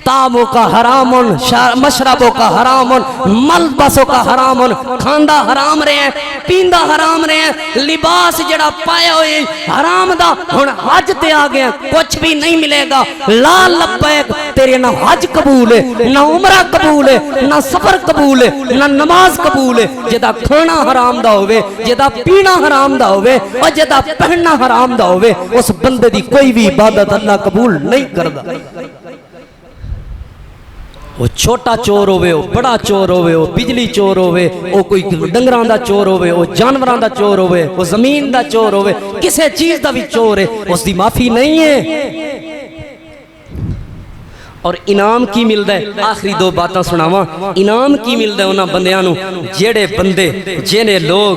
طعاموں کا حرامن، مشربوں کا حرامن، ملبسوں کا حرامن، کھاندہ حرام رہے ہیں، پیندہ حرام رہے ہیں، لباس جڑا پایا ہوئے حرام دا، ہن حج تے آ گیا کچھ بھی نہیں ملے گا، لا لبیک، تیرے نہ حج قبول ہے، نہ عمرہ قبول ہے، نہ سفر قبول ہے، نہ نماز قبول ہے، جدا کھانا حرام دا ہوئے، جدا پینا حرام دا ہوئے، اور جدا پہننا حرام دا ہوئے، اس بندے دی کوئی بھی عبادت اللہ قبول نہیں کردہ۔ وہ چھوٹا چور ہوئے، وہ بڑا چور ہوئے، وہ بجلی چور ہوئے، وہ کوئی ڈنگران دا چور ہوئے، وہ جانوران دا چور ہوئے، وہ زمین دا چور ہوئے، کسے چیز دا بھی چور ہے، اس دی معافی نہیں ہے۔ اور انعام کی ملدا ہے، آخری دو باتاں سناواں، انعام کی ملدا ہے انہاں بندیاں نو جیڑے بندے جنہیں لوگ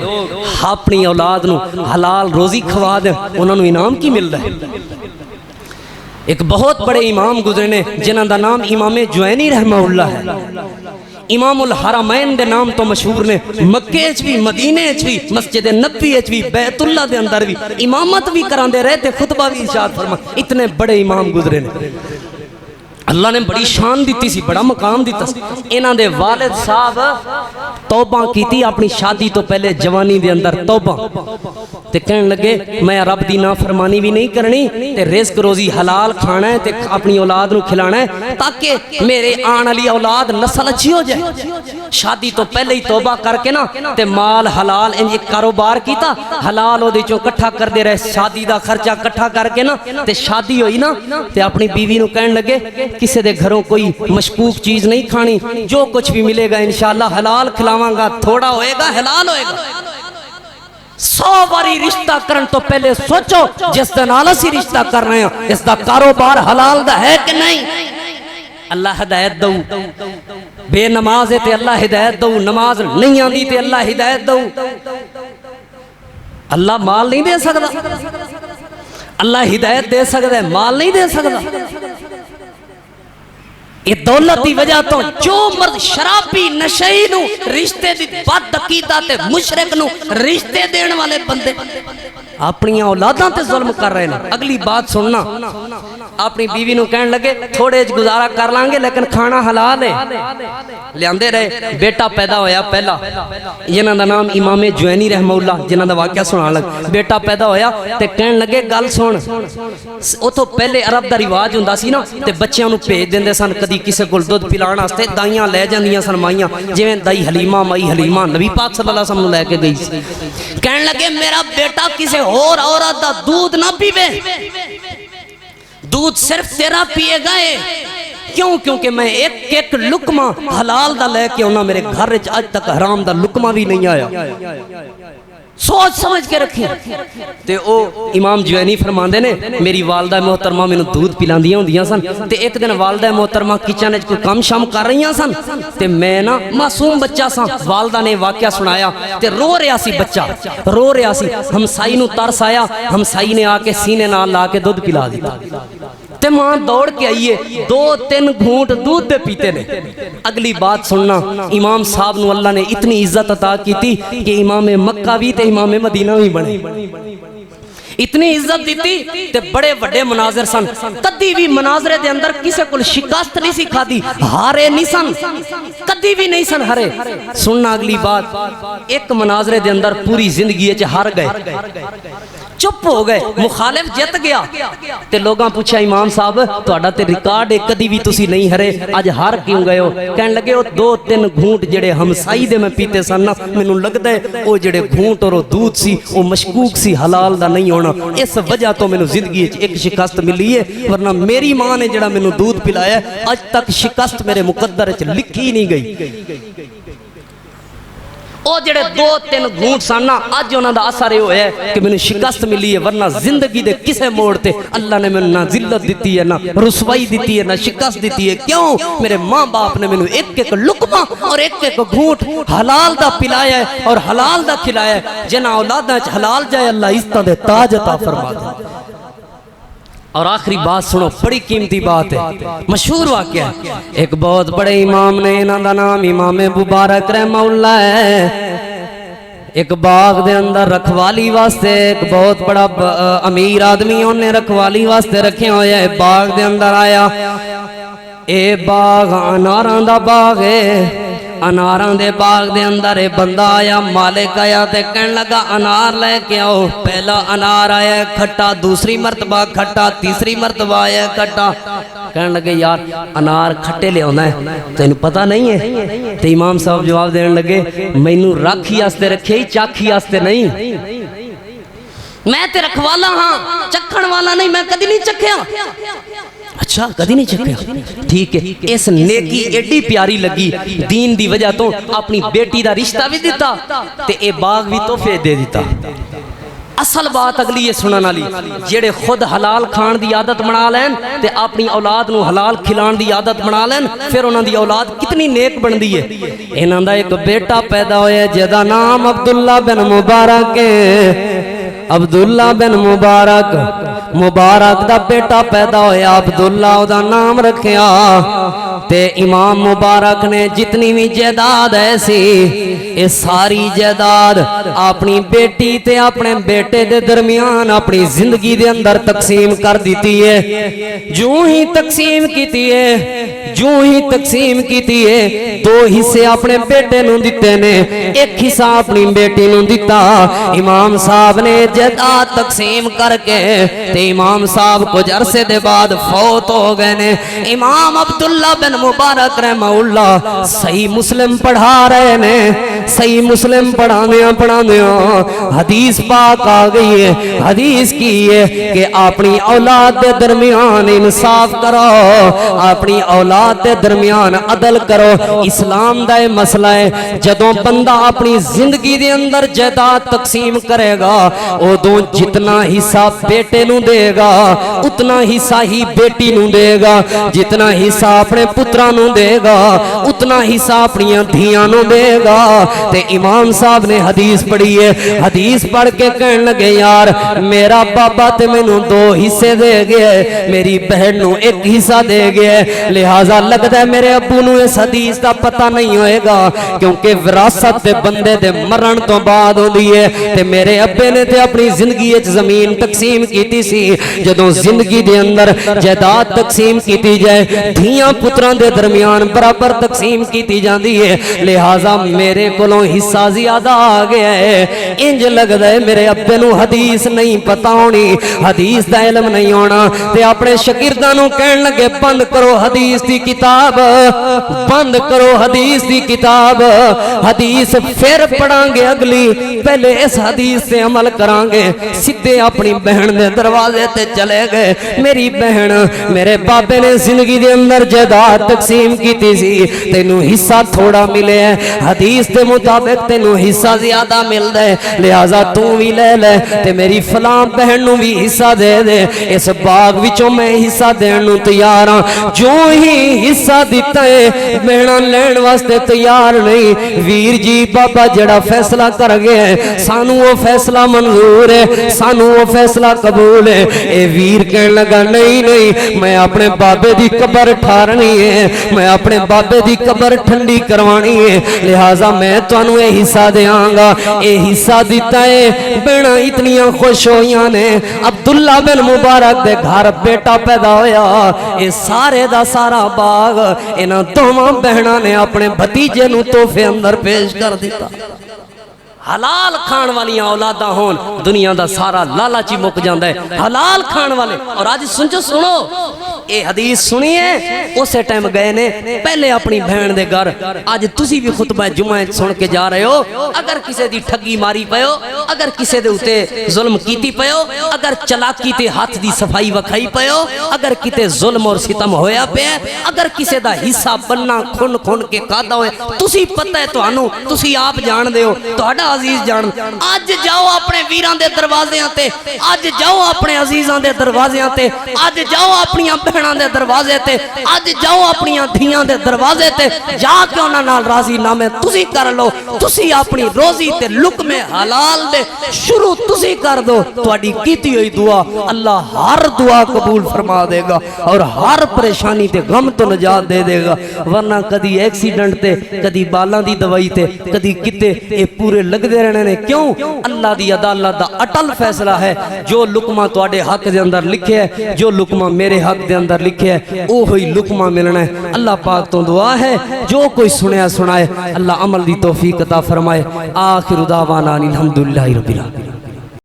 اپنی اولاد نو حلال روزی کھوا دیں، انہاں نو انعام کی ملدا ہے۔ ایک بہت بڑے امام گزرے نے جنہاں دا نام امام جوینی رحمہ اللہ ہے، امام الحرمین دے نام تو مشہور نے، مکے اچ بھی مدینے اچ بھی مسجد نبوی اچ بھی بیت اللہ دے اندر بھی امامت بھی کراندے رہے تے خطبہ بھی ارشاد فرما، اتنے بڑے امام گزرے نے۔ اللہ نے بڑی شان دیتی سی، بڑا مقام دیتا سی۔ انہاں دے والد صاحب توبہ کیتی اپنی شادی تو پہلے جوانی دے اندر توبہ، تے کہنے لگے میں رب دی نافرمانی بھی نہیں کرنی، تے رزق روزی حلال کھانا ہے، تے اپنی اولاد نو کھلانا ہے تاکہ میرے آن والی اولاد نسل اچھی ہو جائے۔ شادی تو پہلے ہی توبہ کر کے نا تے مال حلال انج ایک کاروبار کیتا، حلال او دے چوں کٹھا کر دے رہے، شادی دا خرچہ کٹھا کر کے نا تے شادی ہوئی نا تے اپنی بیوی نو کہنے لگے کسی دے گھروں کوئی مشکوک چیز نہیں کھانی، جو کچھ بھی ملے گا انشاءاللہ حلال کھلاواں گا، تھوڑا ہوئے گا حلال ہوئے گا۔ 100 باری رشتہ کرن تو پہلے سوچو جس دن آلسی رشتہ کر رہے ہیں اس دا کاروبار حلال دا ہے کہ نہیں۔ اللہ ہدایت دو، بے نماز ہے تے اللہ ہدایت دو، نماز نہیں آندی تے اللہ ہدایت دو۔ اللہ مال نہیں دے سکتا، اللہ ہدایت دے سکتا ہے، مال نہیں دے سکتا۔ یہ دولت دی وجہ تو جو مرد شرابی نشئی نو رشتے دی بد عقیدہ تے مشرک نو رشتے دین والے بندے اپنی اولاداں تے ظلم کر رہے ہیں۔ اگلی بات سننا، اپنی بیوی نو کہنے لگے تھوڑے گزارا کر لانگے لیکن کھانا حلال ہے، لے آندے رہے۔ بیٹا پیدا ہویا پہلا، جنہاں دا نام امام جوینی رحمہ اللہ، جنہاں دا واقعہ سنا لگ، بیٹا پیدا ہویا تے کہنے لگے گل سن، او تو پہلے عرب دا رواج ہوندا سی نا تے بچیاں نو بھیج دیندے سن کدی کسے کول دودھ پلاون واسطے، دائیاں لے جاندیاں سن مائیاں، جویں دائی حلیمہ مائی حلیمہ نبی پاک صلی اللہ علیہ وسلم لے کے گئی سی۔ کہنے لگے میرا بیٹا کسے اور عورت دا دودھ نہ پیوے، دودھ صرف تیرا پیے گئے، کیوں؟ کیونکہ میں ایک ایک لقمہ حلال دا لے کے انہاں میرے گھر وچ آج تک حرام دا لقمہ بھی نہیں آیا۔ سوچ سمجھ کے رکھی تے او امام جوینی فرماندے نے میری والدہ محترمہ میں دودھ پلاندیاں ہوندیاں سن تے ایک دن والدہ محترمہ کچن وچ کوئی کام شام کر رہیاں سن تے میں نا معصوم بچہ سا، والدہ نے واقعہ سنایا تے رو رہا سی، بچہ رو رہا سی، ہمسائی نو ترس آیا، ہمسائی نے آ کے سینے نال لا کے دودھ پلا دیا تے ماں دوڑ کے آئیے 2-3 گھونٹ دودھ دے پیتے نے۔ اگلی بات سننا، امام صاحب نو اللہ نے اتنی عزت عطا کی تھی کہ امام مکہ بھی تے امام مدینہ بھی بنے، اتنی عزت دیتی تے بڑے بڑے مناظر سن، کدی بھی مناظرے دے اندر کسے کل شکست نہیں سی کھادی، ہارے نہیں سن، کدی بھی نہیں سن ہرے۔ سننا اگلی بات، ایک مناظرے دے اندر پوری زندگی اچ ہار گئے، چپ ہو گئے، مخالف جت گیا تے لوگاں پوچھا امام صاحب تہاڈا تے ریکارڈ ہے کدی بھی تسی نہیں ہرے، اج ہار کیوں گئے ہو؟ کہنے لگے او 2-3 گھونٹ جڑے ہمسائی دے میں پیتے سن نا، مینوں لگدا ہے او جڑے گھونٹ اور دودھ سی او مشکوک سی، حلال دا نہیں ہونا، اس وجہ تو مینوں زندگی وچ ایک شکست ملی ہے، ورنہ میری ماں نے جڑا مینوں دودھ پلایا ہے اج تک شکست میرے مقدر وچ لکھی نہیں گئی۔ او جڑے 2-3 گھونٹ ساننا اج انہاں دا اثر یہ ہویا ہے کہ مینوں شکست ملی ہے، ورنہ زندگی دے کسے موڑ تے اللہ نے مینوں نہ ذلت دیتی ہے، نہ رسوائی دیتی ہے، نہ شکست دیتی ہے۔ کیوں؟ میرے ماں باپ نے مینوں ایک ایک لقمہ اور ایک ایک گھونٹ حلال دا پلایا ہے اور حلال دا کھلایا ہے۔ جنہاں اولاداں وچ حلال جائے اللہ عزتاں دے تاج عطا فرما دے۔ اور آخری بات سنو، بڑی قیمتی بات ہے، مشہور واقعہ ہے۔ ایک بہت بڑے امام نے، انہاں دا نام امام مبارک رحمہ اللہ ہے، ایک باغ دے اندر رکھوالی واسطے ایک بہت بڑا امیر آدمی انہیں رکھوالی واسطے رکھے ہوئے ہے۔ باغ دے اندر آیا، اے باغ اناراں دا باغ ہے، اناراں دے باغ دے اندر اے بندہ آیا، مالک آیا تے کہن لگا انار لے کے آؤ۔ پہلا انار آیا کھٹا، دوسری مرتبہ کھٹا، تیسری مرتبہ آیا کھٹا۔ کہن لگے یار انار کھٹے لے ہونا ہے، تینوں پتہ نہیں ہے؟ تے امام صاحب جواب دینے لگے مینوں راکھی آستے رکھے ہی، چاکھی آستے نہیں۔ میں تے رکھوالا ہاں، چکھن والا نہیں، میں کدی نہیں چکھیا۔ اچھا کدی نہیں چکھیا، ٹھیک ہے۔ اس نیکی ایڈی پیاری لگی، دین دی وجہ تو اپنی بیٹی دا رشتہ بھی دیتا تے اے باغ بھی تحفے دے دیتا۔ اصل بات اگلی یہ سنن والی، جڑے خود حلال کھان دی عادت بنا لین تے اپنی اولاد نو حلال کھلان دی عادت بنا لین، پھر انہاں دی اولاد کتنی نیک بندی ہے۔ انہاں دا ایک بیٹا پیدا ہویا جدا نام عبداللہ بن مبارک ہے۔ عبداللہ بن مبارک، مبارک دا بیٹا پیدا ہویا، عبداللہ دا نام رکھیا۔ تے امام مبارک نے جتنی بھی جائیداد ایسی، اے ساری جائیداد اپنی بیٹی تے اپنے بیٹے دے درمیان اپنی زندگی دے اندر تقسیم کر دیتی ہے۔ جو ہی تقسیم کیتی ہے، جو ہی تقسیم کیتی ہے، 2 حصے اپنے بیٹے نوں دیتے نے، 1 حصہ اپنی بیٹی نوں دیتا۔ امام صاحب نے جائیداد تقسیم کر کے تے امام صاحب کچھ عرصے دے بعد فوت ہو گئے نے۔ امام عبداللہ بن مبارک رحمہ اللہ صحیح مسلم پڑھا رہے نے، صحیح مسلم پڑھا دیاں حدیث پاک آ گئی ہے۔ حدیث کی ہے کہ اپنی اولاد دے درمیان انصاف کرو، اپنی اولاد دے درمیان عدل کرو۔ اسلام دا مسئلہ ہے، جدوں بندہ اپنی زندگی دے اندر جائیداد تقسیم کرے گا، ادوں جتنا حصہ بیٹے نوں دے گا اتنا حصہ ہی بیٹی نوں دے گا، جتنا حصہ اپنے پتراں نوں دے گا اتنا حصہ اپنی دھیاں نوں دے گا۔ تے امام صاحب نے حدیث پڑھی ہے، حدیث پڑھ کے کہن لگے یار میرا بابا تے مینوں 2 حصے دے گیا ہے، میری بہن نوں 1 حصہ دے گیا ہے، لہذا لگتا ہے میرے ابو نوں اس حدیث دا پتہ نہیں ہوئے گا، کیونکہ وراثت تے بندے دے مرن تو بعد ہوندی ہے۔ تے میرے ابے نے تے اپنی زندگی وچ زمین تقسیم کیتی سی، جدوں زندگی دے اندر جائیداد تقسیم کیتی جائے، دھیاں پتراں دے درمیان برابر تقسیم کیتی جاندی ہے، لہذا میرے کولوں حصہ زیادہ آ گیا ہے۔ انج لگدا ہے میرے ابے نوں حدیث نہیں پتہ ہونی، حدیث دا علم نہیں ہونا، تے اپنے شاگرداں نوں کہن لگے بند کرو حدیث دی کتاب، بند کرو حدیث دی کتاب، حدیث پھر پڑھاں گے اگلی، پہلے اس حدیث سے عمل کران گے۔ سیدھے اپنی بہن دے دروازے تے چلے گئے۔ میری بہن میرے بابے نے زندگی دے اندر جائیداد تقسیم کیتی سی، تینوں حصہ تھوڑا ملے ہے، حدیث دے مطابق تینوں حصہ زیادہ ملدا ہے، لہذا تو بھی لے لے تے میری فلاں بہن نوں بھی حصہ دے دے۔ اس باغ وچوں میں حصہ دین نوں تیار ہاں۔ جو ہی حصہ دیتا ہے بہنا لین واسطے تیار نہیں۔ ویر جی بابا جڑا فیصلہ کر گیا ہے سانو وہ فیصلہ منظور ہے، سانو وہ فیصلہ قبول ہے۔ اے ویر کہنے لگا نہیں نہیں میں اپنے بابے دی قبر ٹھارنی ہے، میں اپنے بابے دی قبر ٹھنڈی کروانی ہے، لہٰذا میں تانوں اے حصہ دیاں گا۔ اے حصہ دیتا ہے، بہنا اتنیاں خوش ہویاں نے۔ عبداللہ بن مبارک دے گھر بیٹا پیدا ہویا، اے سارے دا سارا باغ انہاں دوواں بہناں نے اپنے بھتیجے نوں تحفے اندر پیش کر دیتا۔ حلال کھان والیاں اولاداں ہون، دنیا دا سارا لالچی مک جاندا ہے، حلال کھان والے۔ اور آج سنو اے حدیث سنیے، اسے ٹائم گئے نے پہلے اپنی بہن دے گھر۔ آج تسی بھی خطبہ جمعہ سن کے جا رہے ہو، اگر کسے دی ٹھگی ماری پئے ہو، اگر کسے دے اتے ظلم کیتی پیو اگر چلاکی تے ہاتھ دی صفائی وکھائی پیو اگر کتے ظلم اور ستم ہویا پہ اگر کسے دا حصہ بننا کھن کھن کے کھادا ہوئے تسی پتہ ہے تو انو تسی آپ جان دے ہو تو ہڈا عزیز جان آج جاؤ اپنے ویران دے دروازے آتے آج جاؤ اپنے عزیزان دے دروازے آتے آج جاؤ اپنیاں بہنان دے دروازے تے آج جاؤ اپنیاں دھیاں دے دروازے تے جا کے انہاں نال راضی نامے تسی کر لو تسی اپنی روزی تے لقمے حلال دے شروع تسی کر دو تواڈی کیتی ہوئی دعا اللہ ہر دعا قبول فرما دے گا اور ہر پریشانی تے غم تو نجات دے دے گا ورنہ کدی ایکسیڈنٹ تے کدی بالاں دی دوائی تے کدی کتے اے پورے لگ دے رہنے نے کیوں اللہ دی عدالت دا اٹل فیصلہ ہے جو لقمہ تواڈے حق دے اندر لکھے ہے جو لقمہ میرے حق دے اندر لکھے ہے اوہی لقمہ ملنا ہے اللہ پاک تو دعا ہے جو کوئی سنیا سنائے اللہ عمل دی توفیق عطا فرمائے آخر دعوانا الحمدللہ رب العالمین